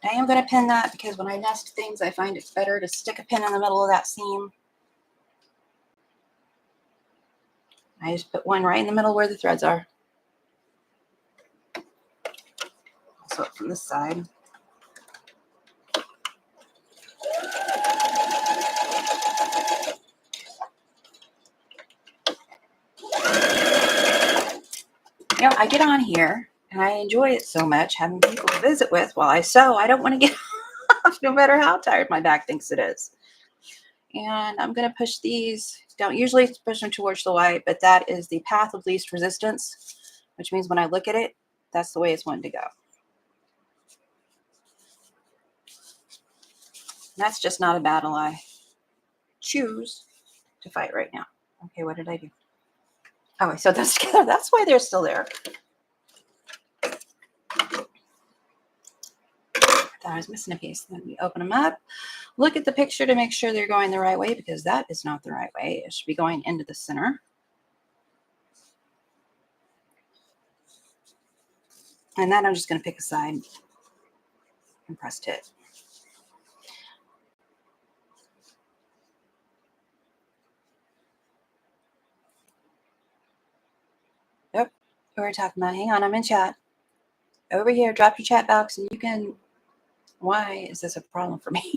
Speaker 1: I am going to pin that because when I nest things, I find it's better to stick a pin in the middle of that seam. I just put one right in the middle where the threads are. Also from this side. You know, I get on here and I enjoy it so much, having people to visit with while I sew. I don't want to get off no matter how tired my back thinks it is. And I'm going to push these. Don't usually push them towards the white, but that is the path of least resistance, which means when I look at it, that's the way it's wanting to go. And that's just not a battle I choose to fight right now. Okay, what did I do? Oh, I sewed those together. That's why they're still there. I thought I was missing a piece. Then we open them up. Look at the picture to make sure they're going the right way, because that is not the right way. It should be going into the center. And then I'm just going to pick a side and press it. Yep, we were talking about. Hang on, I'm in chat. Over here, drop your chat box and you can. Why is this a problem for me?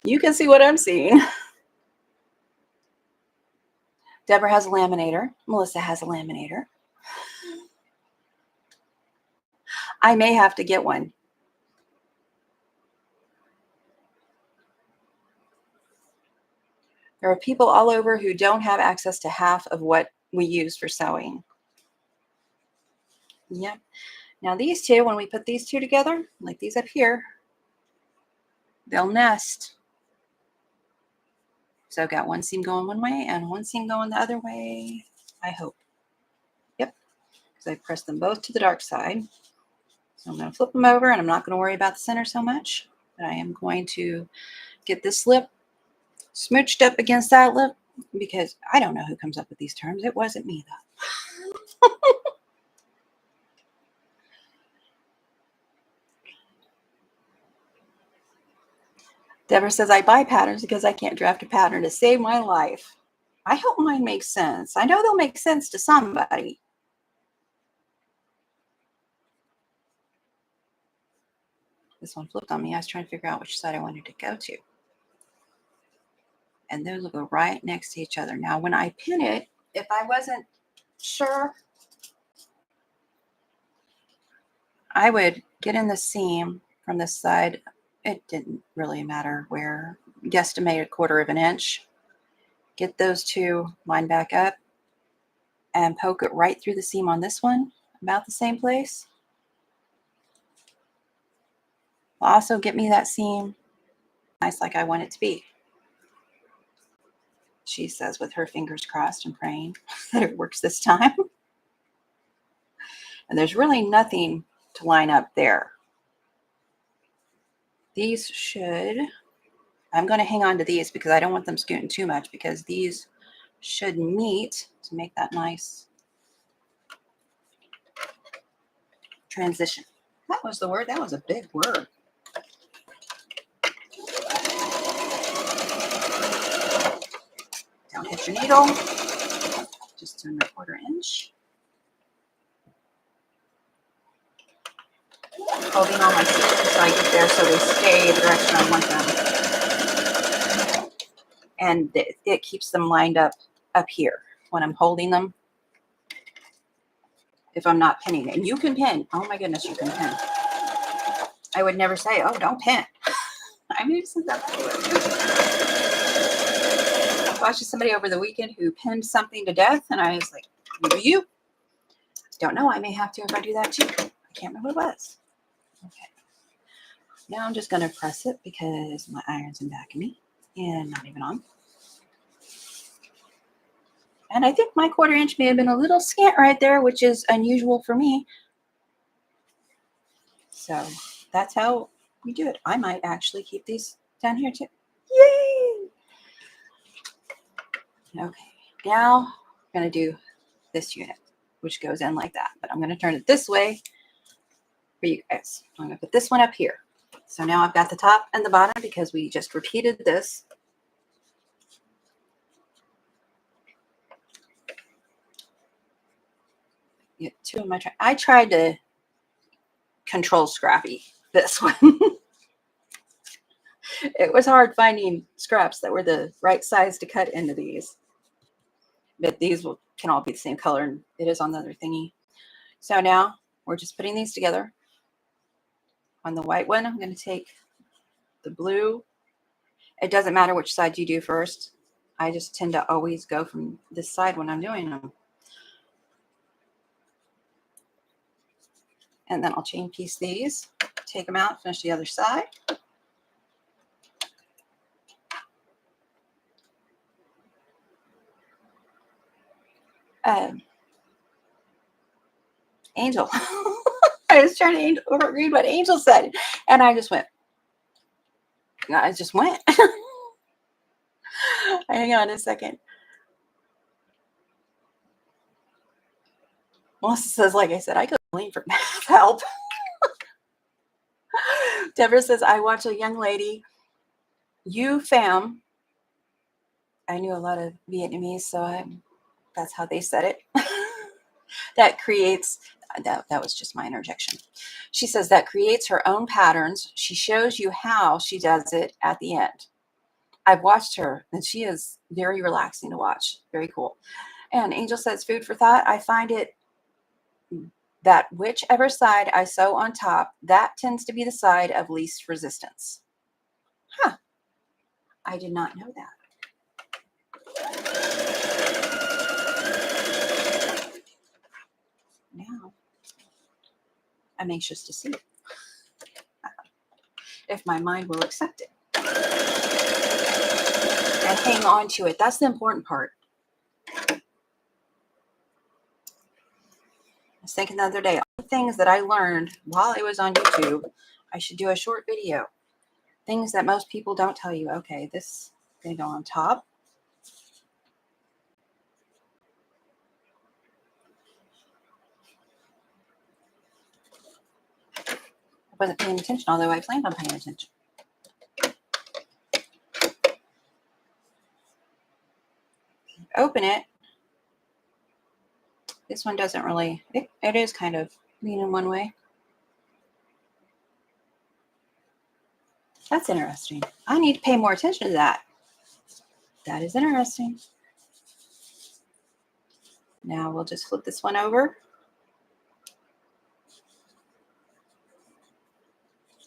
Speaker 1: You can see what I'm seeing. Deborah has a laminator. Melissa has a laminator. I may have to get one. There are people all over who don't have access to half of what we use for sewing. Yep. Now these two, when we put these two together, like these up here, they'll nest. So I've got one seam going one way and one seam going the other way, I hope. Yep, because I pressed them both to the dark side. So I'm going to flip them over, and I'm not going to worry about the center so much, but I am going to get this slip smooched up against that lip, because I don't know who comes up with these terms. It wasn't me, though. Deborah says, I buy patterns because I can't draft a pattern to save my life. I hope mine makes sense. I know they'll make sense to somebody. This one flipped on me. I was trying to figure out which side I wanted to go to. And those will go right next to each other. Now, when I pin it, if I wasn't sure, I would get in the seam from this side. It didn't really matter where. Guesstimate 1/4 of an inch. Get those two lined back up and poke it right through the seam on this one, about the same place. Also get me that seam nice like I want it to be. She says with her fingers crossed and praying that it works this time. And there's really nothing to line up there. These should, I'm going to hang on to these because I don't want them scooting too much, because these should meet to make that nice transition. That was the word. That was a big word. Don't hit your needle. Just turn 1/4 inch. Holding all my seams until I get there so they stay the direction I want them. And it keeps them lined up here when I'm holding them. If I'm not pinning. And you can pin. Oh my goodness, you can pin. I would never say, oh, don't pin. I mean, said that I watched somebody over the weekend who pinned something to death, and I was like, you? Don't know. I may have to if I do that too. I can't remember what it was. Okay. Now I'm just going to press it because my iron's in back of me and not even on. And I think my 1/4 inch may have been a little scant right there, which is unusual for me. So that's how we do it. I might actually keep these down here too. Yay! Okay, now I'm going to do this unit, which goes in like that. But I'm going to turn it this way for you guys. I'm going to put this one up here. So now I've got the top and the bottom because we just repeated this. Get two of my I tried to control Scrappy this one. It was hard finding scraps that were the right size to cut into these. But these can all be the same color, and it is on the other thingy. So now we're just putting these together. On the white one, I'm going to take the blue. It doesn't matter which side you do first. I just tend to always go from this side when I'm doing them. And then I'll chain piece these, take them out, finish the other side. Angel. I was trying to read what Angel said, and I just went. Hang on a second. Melissa says, like I said, I go Coleen for math help. Deborah says, I watch a young lady, fam. I knew a lot of Vietnamese, so that's how they said it. That creates, that was just my interjection. She says that creates her own patterns. She shows you how she does it at the end. I've watched her, and she is very relaxing to watch. Very cool. And Angel says, food for thought. I find it that whichever side I sew on top, that tends to be the side of least resistance. Huh. I did not know that. Now, I'm anxious to see it. If my mind will accept it. And hang on to it. That's the important part. I was thinking the other day, all the things that I learned while I was on YouTube, I should do a short video. Things that most people don't tell you. Okay, this Going to go on top. I wasn't paying attention, although I planned on paying attention. Open it. This one doesn't really, it is kind of leaning one way. That's interesting. I need to pay more attention to that. That is interesting. Now we'll just flip this one over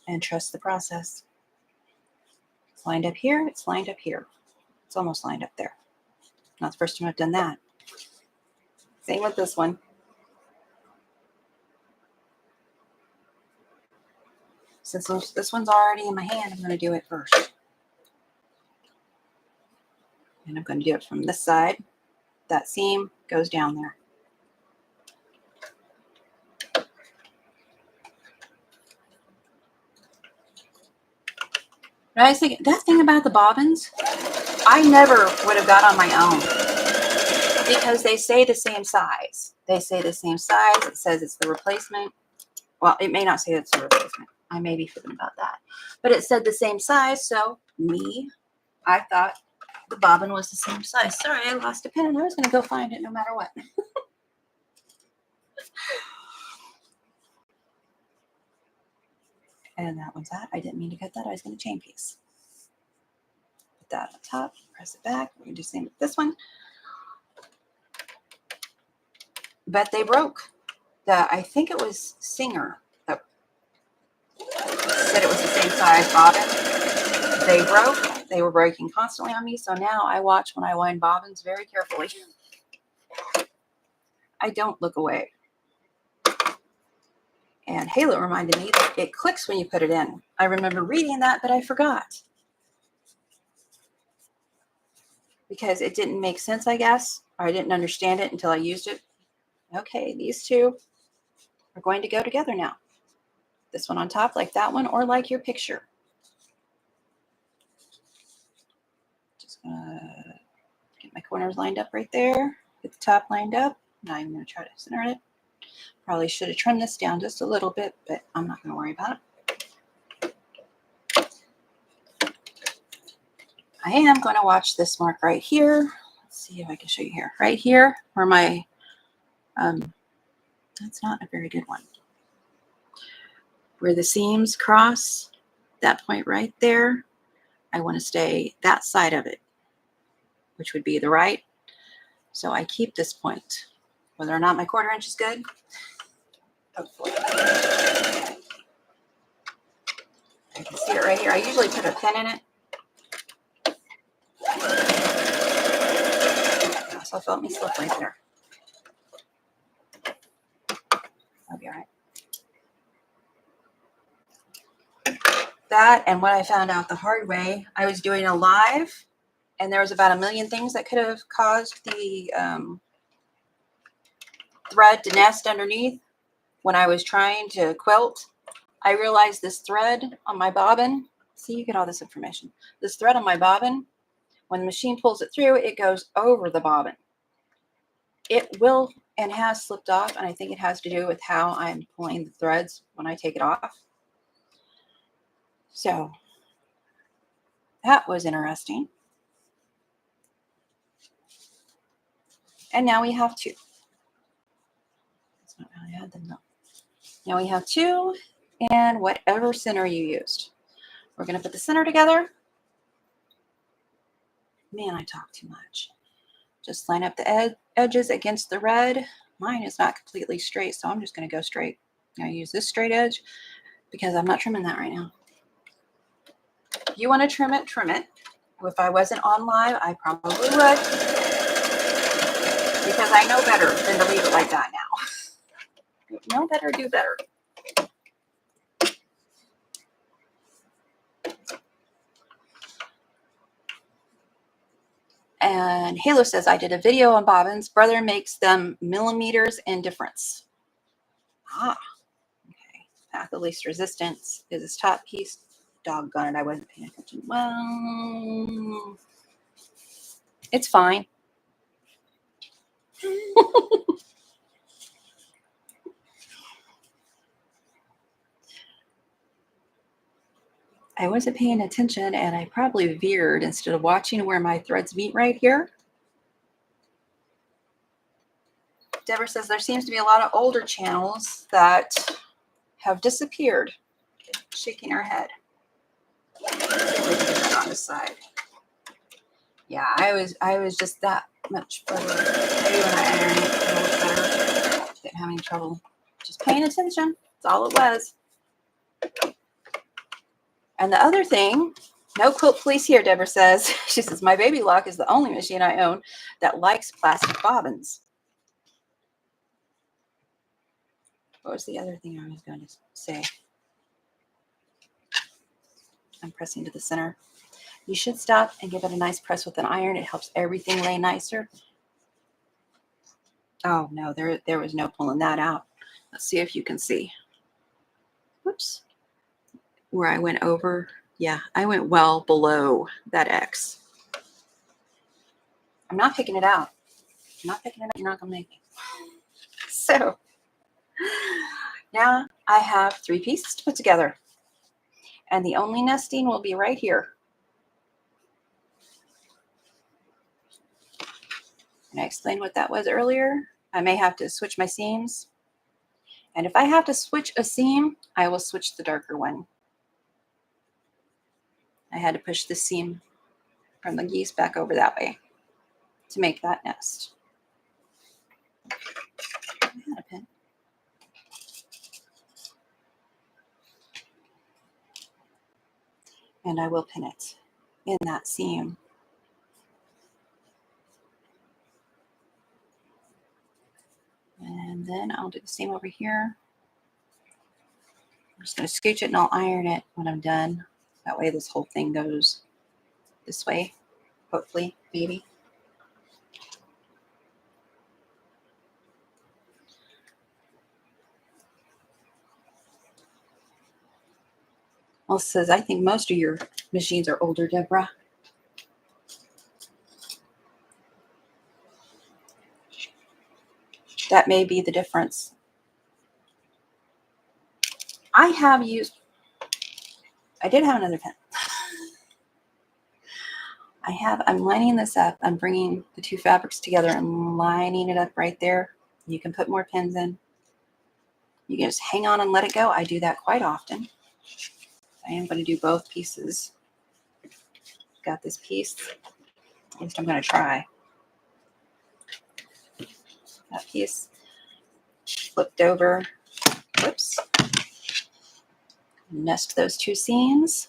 Speaker 1: and trust the process. It's lined up here. It's lined up here. It's almost lined up there. Not the first time I've done that. Same with this one. Since this one's already in my hand, I'm going to do it first. And I'm going to do it from this side. That seam goes down there. But I was thinking, that thing about the bobbins, I never would have got on my own because they say the same size. They say the same size. It says it's the replacement. Well, it may not say it's the replacement. I may be forgetting about that. But it said the same size, so I thought the bobbin was the same size. Sorry, I lost a pin and I was going to go find it no matter what. And that one's that. I didn't mean to cut that. I was going to chain piece. Put that on top, press it back. We're going to do the same with this one. But they broke. I think it was Singer that said it was the same size bobbin. They broke. They were breaking constantly on me. So now I watch when I wind bobbins very carefully. I don't look away. And Halo reminded me that it clicks when you put it in. I remember reading that, but I forgot. Because it didn't make sense, I guess. Or I didn't understand it until I used it. Okay, these two are going to go together now. This one on top like that one or like your picture. Just gonna get my corners lined up right there. Get the top lined up. Now I'm going to try to center it. Probably should have trimmed this down just a little bit, but I'm not going to worry about it. I am going to watch this mark right here. Let's see if I can show you here. Right here where my, that's not a very good one. Where the seams cross, that point right there, I want to stay that side of it, which would be the right. So I keep this point. Whether or not my 1/4 inch is good, hopefully. I can see it right here. I usually put a pin in it. So I felt me slip right there. I'll be all right. That and what I found out the hard way, I was doing a live and there was about 1 million things that could have caused the thread to nest underneath. When I was trying to quilt, I realized this thread on my bobbin, see, you get all this information. This thread on my bobbin, when the machine pulls it through, it goes over the bobbin. It will and has slipped off, and I think it has to do with how I'm pulling the threads when I take it off. So that was interesting. And now we have 2. That's not how I had them, though. Now we have 2 and whatever center you used. We're going to put the center together. Man, I talk too much. Just line up the edges against the red. Mine is not completely straight, so I'm just going to go straight. I use this straight edge because I'm not trimming that right now. If you want to trim it, trim it. If I wasn't on live, I probably would. Because I know better than to leave it like that now. Know better, do better. And Halo says, I did a video on bobbins. Brother makes them millimeters in difference. Ah, okay. Path of least resistance is this top piece. Doggone it, I wasn't paying attention. Well, It's fine. I wasn't paying attention and I probably veered instead of watching where my threads meet right here. Deborah says there seems to be a lot of older channels that have disappeared. Shaking her head. On the side. Yeah, I was just that much further. Maybe when I ironed it, a little better. Didn't have any trouble. Just paying attention. That's all it was. And the other thing, no quilt police here, Deborah says. She says, my baby lock is the only machine I own that likes plastic bobbins. What was the other thing I was going to say? I'm pressing to the center. You should stop and give it a nice press with an iron. It helps everything lay nicer. Oh, no, there was no pulling that out. Let's see if you can see. Whoops. Where I went over. Yeah, I went well below that X. I'm not picking it out. I'm not picking it out. You're not going to make it. So now I have 3 pieces to put together. And the only nesting will be right here. And I explained what that was earlier. I may have to switch my seams. And if I have to switch a seam, I will switch the darker one. I had to push the seam from the geese back over that way to make that nest. I had a pin. And I will pin it in that seam. And then I'll do the same over here. I'm just going to scooch it and I'll iron it when I'm done. That way this whole thing goes this way, hopefully, maybe. Well, it says, I think most of your machines are older, Deborah. That may be the difference. I did have another pen. I'm lining this up. I'm bringing the 2 fabrics together and lining it up right there. You can put more pins in. You can just hang on and let it go. I do that quite often. I am going to do both pieces. Got this piece. At least I'm going to try. That piece flipped over. Whoops. Nest those 2 seams.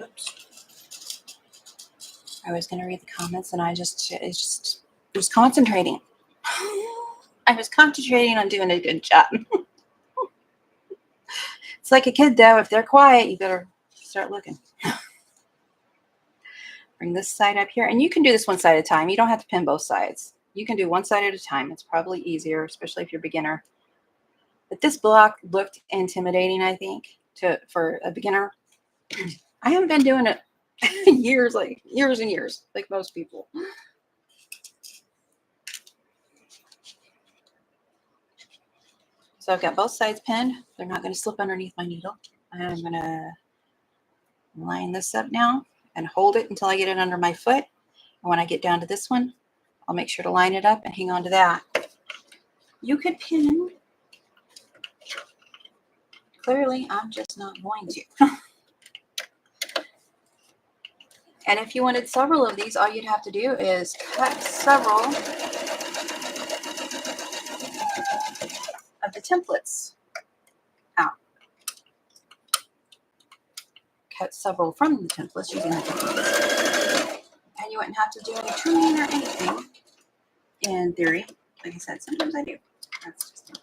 Speaker 1: Oops. I was going to read the comments and I was concentrating. I was concentrating on doing a good job. It's like a kid, though. If they're quiet, you better start looking. Bring this side up here. And you can do this one side at a time. You don't have to pin both sides. You can do one side at a time. It's probably easier, especially if you're a beginner. But this block looked intimidating, I think, for a beginner. I haven't been doing it years and years, like most people. So I've got both sides pinned. They're not going to slip underneath my needle. I'm going to line this up now and hold it until I get it under my foot. And when I get down to this one, I'll make sure to line it up and hang on to that. You could pin. Clearly, I'm just not going to. And if you wanted several of these, all you'd have to do is cut several of the templates out. Cut several from the templates using the templates. And you wouldn't have to do any trimming or anything. in theory. Like I said, sometimes I do. That's just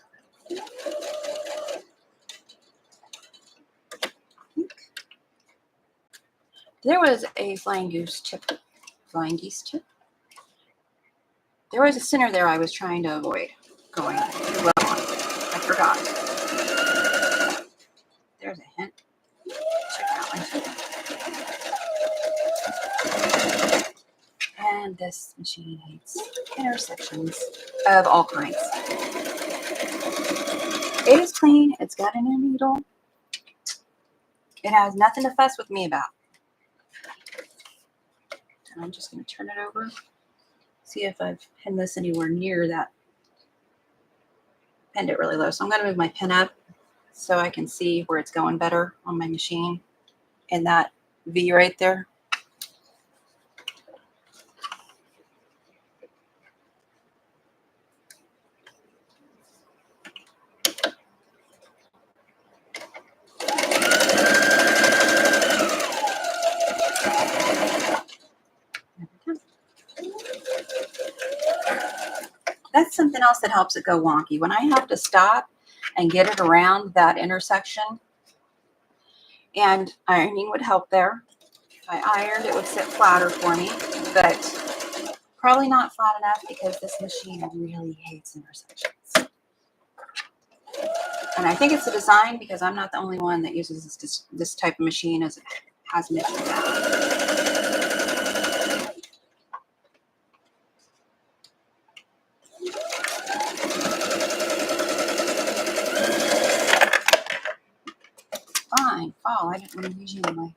Speaker 1: there was a flying geese tip. There was a center there I was trying to avoid going too well on. I forgot. There's a hint. Check out my chicken. And this machine hates intersections of all kinds. It is clean. It's got a new needle. It has nothing to fuss with me about. And I'm just going to turn it over. See if I've pinned this anywhere near that. Pinned it really low. So I'm going to move my pin up so I can see where it's going better on my machine. And that V right there. That's something else that helps it go wonky. When I have to stop and get it around that intersection, and ironing would help there. If I ironed, it would sit flatter for me, but probably not flat enough because this machine really hates intersections. And I think it's the design because I'm not the only one that uses this type of machine as it has mentioned that. Fine, fall. I didn't want to use you anyway.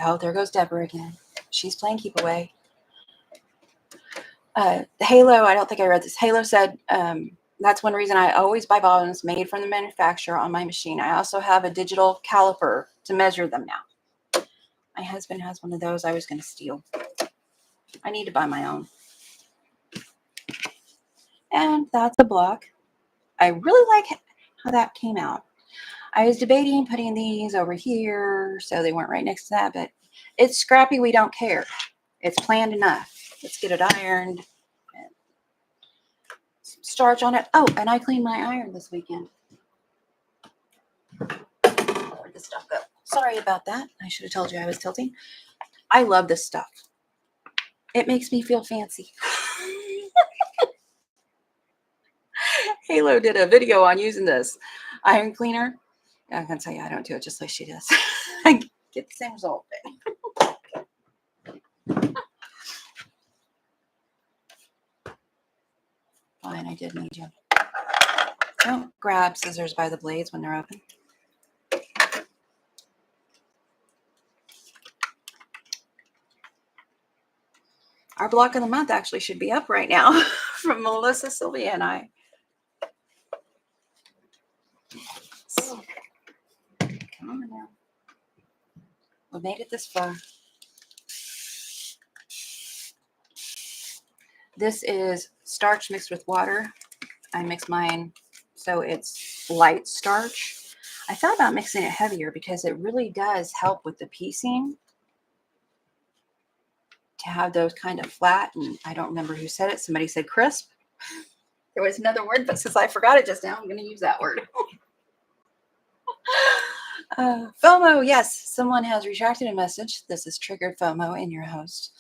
Speaker 1: Oh, there goes Deborah again. She's playing keep away. Halo, I don't think I read this. Halo said, that's one reason I always buy bottoms made from the manufacturer on my machine. I also have a digital caliper to measure them now. My husband has one of those I was going to steal. I need to buy my own. And that's a block. I really like how that came out. I was debating putting these over here so they weren't right next to that, but it's scrappy. We don't care. It's planned enough. Let's get it ironed. And starch on it. Oh, and I cleaned my iron this weekend. Where'd the stuff go? Sorry about that. I should have told you I was tilting. I love this stuff. It makes me feel fancy. Halo did a video on using this iron cleaner. I can tell you I don't do it just like she does. I get the same result. Fine, I did need you. Don't grab scissors by the blades when they're open. Our block of the month actually should be up right now from Melissa, Sylvia, and I. So, come on now. We made it this far. This is starch mixed with water. I mix mine so it's light starch. I thought about mixing it heavier because it really does help with the piecing to have those kind of flat. And I don't remember who said it. Somebody said crisp. There was another word, but since I forgot it just now, I'm going to use that word. FOMO, yes, someone has retracted a message. This has triggered FOMO in your host.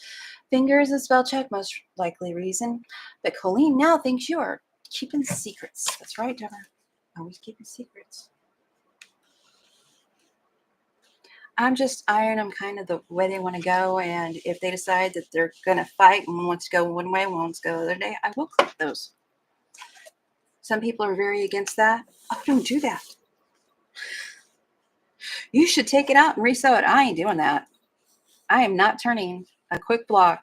Speaker 1: Finger is a spell check, most likely reason. But Coleen now thinks you are keeping secrets. That's right, Deborah. Always keeping secrets. I'm just iron them kind of the way they want to go. And if they decide that they're going to fight and one wants to go one way, one wants to go the other day, I will clip those. Some people are very against that. Oh, don't do that. You should take it out and resew it. I ain't doing that. I am not turning a quick block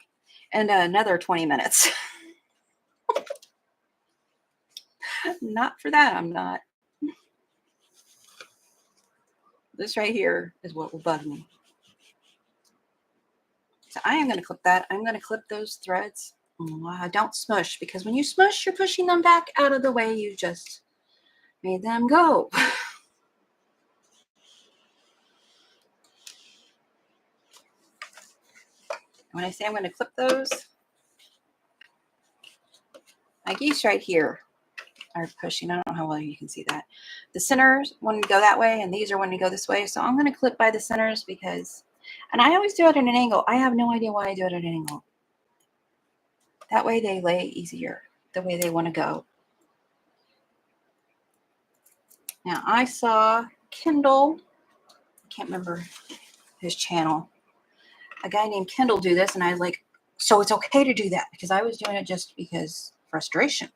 Speaker 1: into another 20 minutes. Not for that, I'm not. This right here is what will bug me. So I am going to clip that. I'm going to clip those threads. Don't smush, because when you smush, you're pushing them back out of the way you just made them go. When I say I'm going to clip those, my geese right here are pushing. I don't know how well you can see that. The centers want to go that way, and these are wanting to go this way. So I'm going to clip by the centers because, and I always do it at an angle. I have no idea why I do it at an angle. That way they lay easier, the way they want to go. Now I saw Kindle, I can't remember his channel, a guy named Kindle do this, and I was like, so it's okay to do that, because I was doing it just because frustration.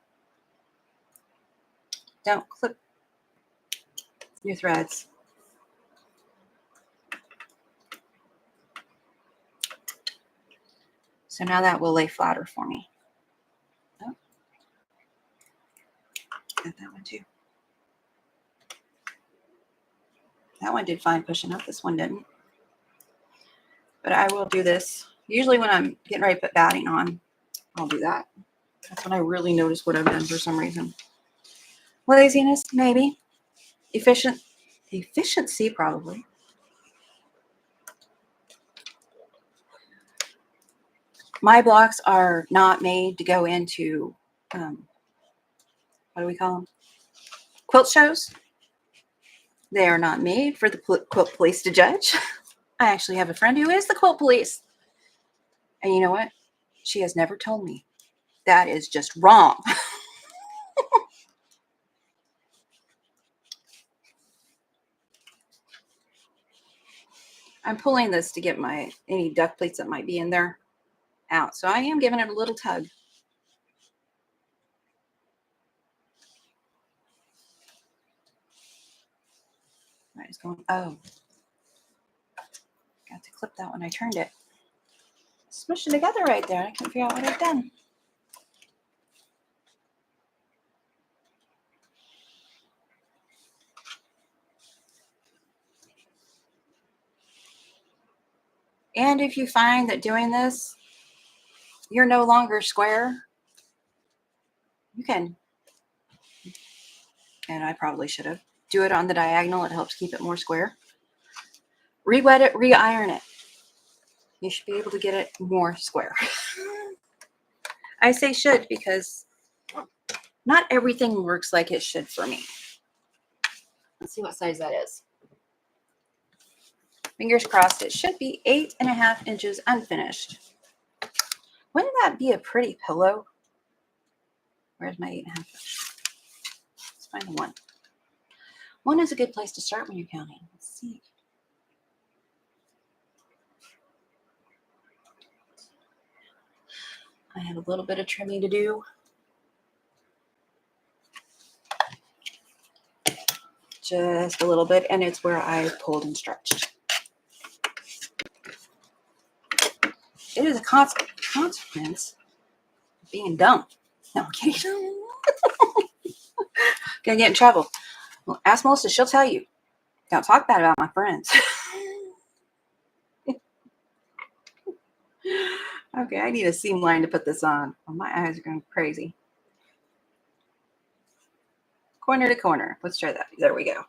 Speaker 1: Don't clip your threads. So now that will lay flatter for me. Oh, got that one too. That one did fine pushing up. This one didn't. But I will do this. Usually when I'm getting ready to put batting on, I'll do that. That's when I really notice what I've done for some reason. Laziness, maybe. Efficiency, probably. My blocks are not made to go into, what do we call them? Quilt shows. They are not made for the quilt police to judge. I actually have a friend who is the quilt police. And you know what? She has never told me. That is just wrong. I'm pulling this to get any duck plates that might be in there out. So I am giving it a little tug. Right, it's going, oh. Got to clip that when I turned it. Smush it together right there. I can't figure out what I've done. And if you find that doing this, you're no longer square, you can, and I probably should have, do it on the diagonal. It helps keep it more square. Re-wet it, re-iron it. You should be able to get it more square. I say should because not everything works like it should for me. Let's see what size that is. Fingers crossed. It should be 8.5 inches unfinished. Wouldn't that be a pretty pillow? Where's my 8.5 inch? Let's find the one. One is a good place to start when you're counting. Let's see. I have a little bit of trimming to do. Just a little bit, and it's where I pulled and stretched. It is a consequence of being dumb. No, I'm kidding. Gonna get in trouble. Well, ask Melissa, she'll tell you. Don't talk bad about my friends. Okay, I need a seam line to put this on. Oh, my eyes are going crazy. Corner to corner. Let's try that. There we go.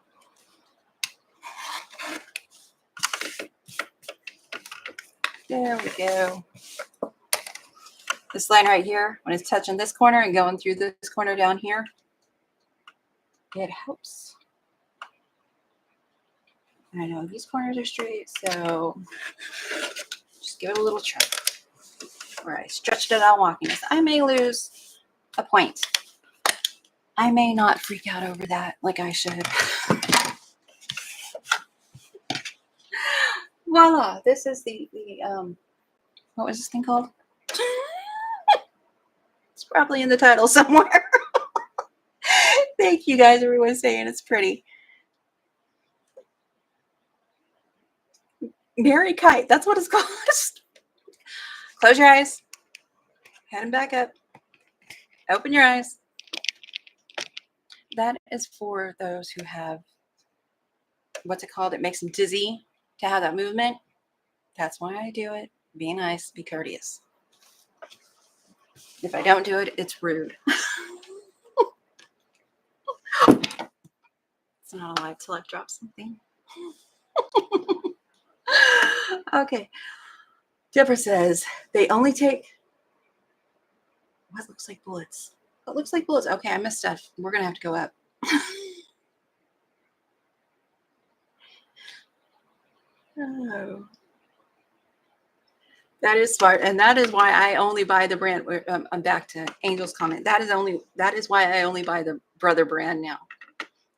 Speaker 1: There we go. This line right here, when it's touching this corner and going through this corner down here, it helps. I know these corners are straight, so just give it a little trim. Where I stretched it out walking this. I may lose a point. I may not freak out over that like I should. Voila! This is the what was this thing called? It's probably in the title somewhere. Thank you guys. Everyone's saying it's pretty. Mary Kite. That's what it's called. Close your eyes. Head them back up. Open your eyes. That is for those who have, what's it called? It makes them dizzy to have that movement. That's why I do it. Be nice. Be courteous. If I don't do it, it's rude. It's not allowed till I drop something. Okay. Deborah says they only take what looks like bullets. It looks like bullets. Okay, I missed stuff. We're going to have to go up. Oh. That is smart, and that is why I only buy the brand. I'm back to Angel's comment. That is why I only buy the Brother brand now.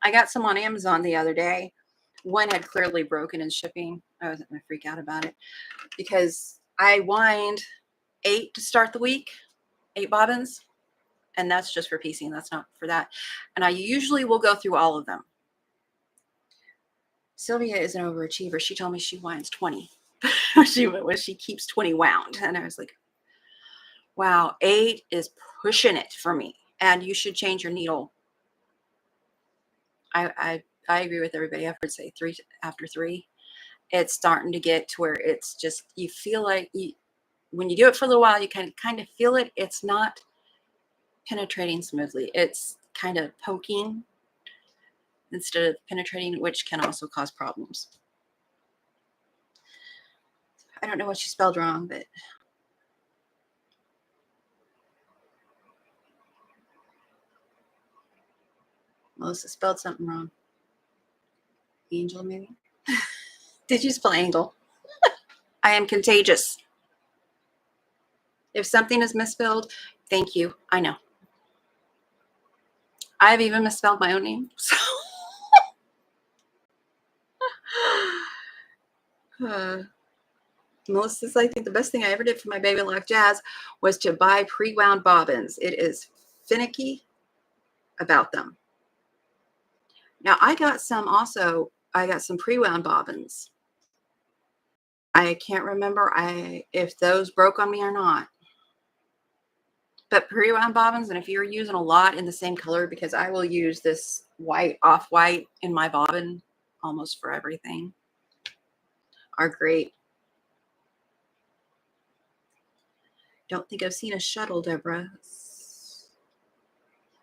Speaker 1: I got some on Amazon the other day. One had clearly broken in shipping. I wasn't going to freak out about it because I wind 8 to start the week, 8 bobbins, and that's just for piecing. That's not for that. And I usually will go through all of them. Sylvia is an overachiever. She told me she winds 20. she keeps 20 wound. And I was like, wow, 8 is pushing it for me. And you should change your needle. I agree with everybody. I've heard say 3 after 3. It's starting to get to where it's just, you feel like when you do it for a little while, you kind of feel it. It's not penetrating smoothly. It's kind of poking instead of penetrating, which can also cause problems. I don't know what she spelled wrong, but Melissa spelled something wrong. Angel, maybe? Did you spell angle? I am contagious. If something is misspelled, thank you. I know. I've even misspelled my own name. So. Melissa says, I think the best thing I ever did for my baby lock jazz was to buy pre-wound bobbins. It is finicky about them. Now I got some pre-wound bobbins. I can't remember if those broke on me or not. But pre-wound bobbins, and if you're using a lot in the same color, because I will use this white, off-white in my bobbin almost for everything, are great. Don't think I've seen a shuttle, Deborah.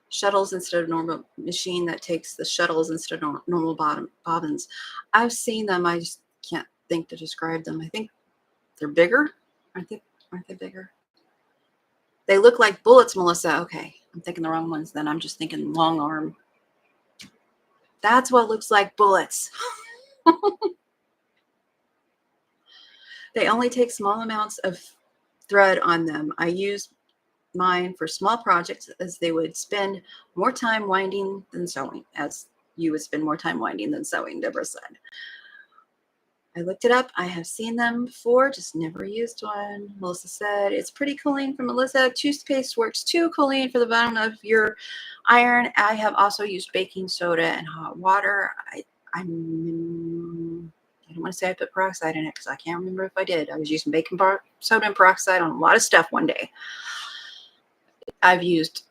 Speaker 1: Shuttles instead of normal machine that takes the shuttles instead of normal bobbins. I've seen them. I just can't think to describe them. I think they're bigger. Aren't they bigger? They look like bullets, Melissa. Okay, I'm thinking the wrong ones then. I'm just thinking long arm. That's what looks like bullets. They only take small amounts of thread on them. I use mine for small projects as they would spend more time winding than sewing, as you would spend more time winding than sewing, Deborah said. I looked it up. I have seen them before, just never used one. Melissa said, it's pretty Coleen from Melissa. Toothpaste works too, Coleen, for the bottom of your iron. I have also used baking soda and hot water. I don't want to say I put peroxide in it because I can't remember if I did. I was using baking soda and peroxide on a lot of stuff one day. I've used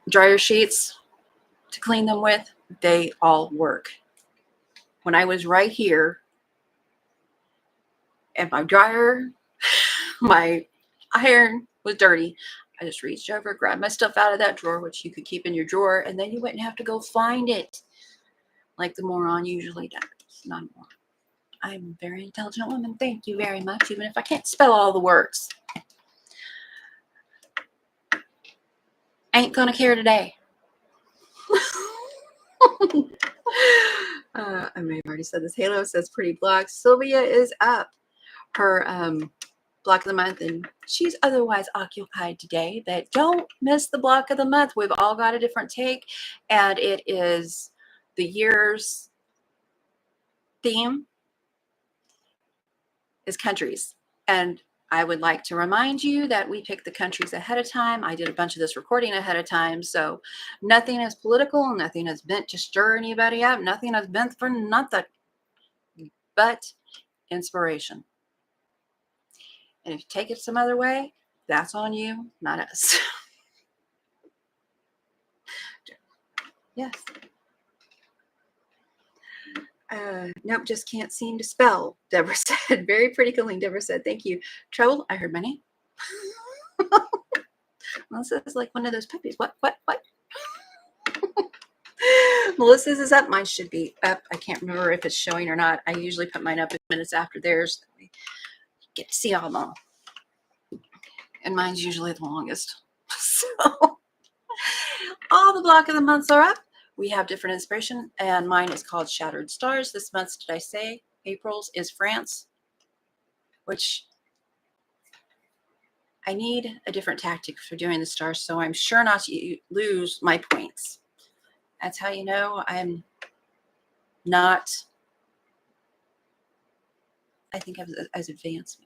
Speaker 1: dryer sheets to clean them with. They all work. When I was right here and my dryer, my iron was dirty, I just reached over, grabbed my stuff out of that drawer, which you could keep in your drawer, and then you wouldn't have to go find it like the moron usually does. Not a moron. I'm a very intelligent woman. Thank you very much, even if I can't spell all the words. Ain't gonna care today. I may have already said this. Halo says pretty block. Sylvia is up. Her block of the month, and she's otherwise occupied today, but don't miss the block of the month. We've all got a different take, and it is the year's theme is countries. And I would like to remind you that we picked the countries ahead of time. I did a bunch of this recording ahead of time, so nothing is political, nothing is meant to stir anybody up, nothing is meant for nothing but inspiration. And if you take it some other way, that's on you, not us. Yes. Nope, just can't seem to spell, Deborah said. Very pretty, Coleen, Deborah said. Thank you. Trouble? I heard my name. Melissa's like one of those puppies. What? Melissa's is up. Mine should be up. I can't remember if it's showing or not. I usually put mine up minutes after theirs. We get to see all of them. And mine's usually the longest. So all the block of the months are up. We have different inspiration, and mine is called Shattered Stars. This month, did I say April's is France, which I need a different tactic for doing the stars, so I'm sure not to lose my points. That's how you know I'm not, I think as advanced.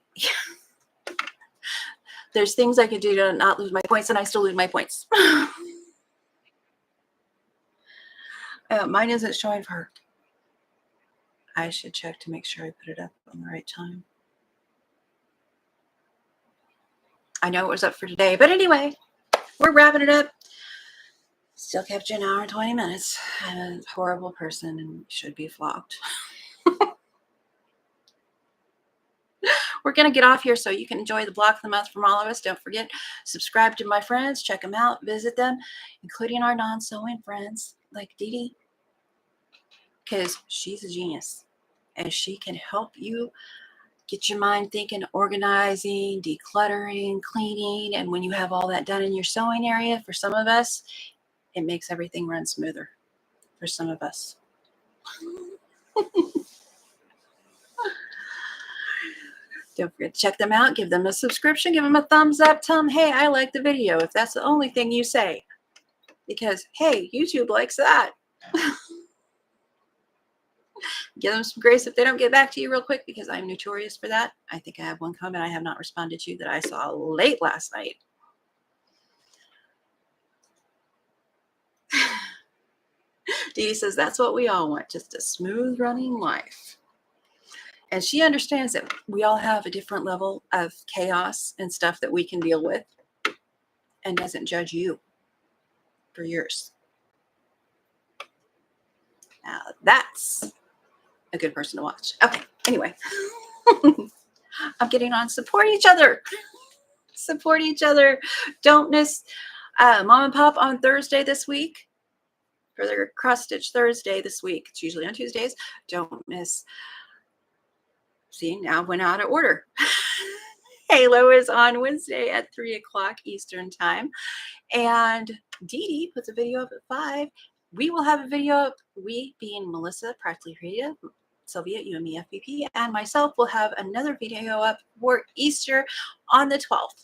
Speaker 1: There's things I could do to not lose my points, and I still lose my points. Mine isn't showing for her. I should check to make sure I put it up on the right time. I know it was up for today, but anyway, we're wrapping it up. Still kept you an hour and 20 minutes. I'm a horrible person and should be flogged. We're going to get off here so you can enjoy the block of the month from all of us. Don't forget, subscribe to my friends, check them out, visit them, including our non-sewing friends like Dee Dee, because she's a genius and she can help you get your mind thinking, organizing, decluttering, cleaning. And when you have all that done in your sewing area, for some of us, it makes everything run smoother for some of us. Don't forget to check them out. Give them a subscription. Give them a thumbs up. Tell them, hey, I like the video, if that's the only thing you say. Because, hey, YouTube likes that. Give them some grace if they don't get back to you real quick, because I'm notorious for that. I think I have one comment I have not responded to that I saw late last night. Dee Dee says, that's what we all want, just a smooth running life. And she understands that we all have a different level of chaos and stuff that we can deal with, and doesn't judge you for yours. Now, that's a good person to watch. Okay, anyway. I'm getting on. Support each other. Support each other. Don't miss Mom and Pop on Thursday this week for their cross stitch Thursday this week. It's usually on Tuesdays. Don't miss. See, now went out of order. Halo is on Wednesday at 3 o'clock Eastern time. And Dee Dee puts a video up at 5. We will have a video up. We being Melissa, Practically Creative, Sylvia, UME FBP, and myself will have another video up for Easter on the 12th.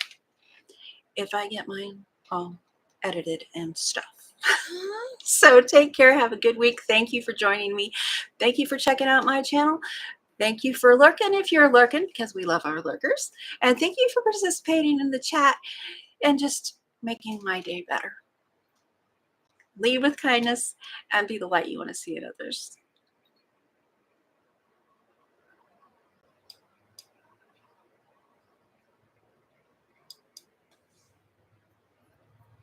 Speaker 1: If I get mine all edited and stuff. So take care. Have a good week. Thank you for joining me. Thank you for checking out my channel. Thank you for lurking if you're lurking, because we love our lurkers. And thank you for participating in the chat and just making my day better. Lead with kindness and be the light you want to see in others.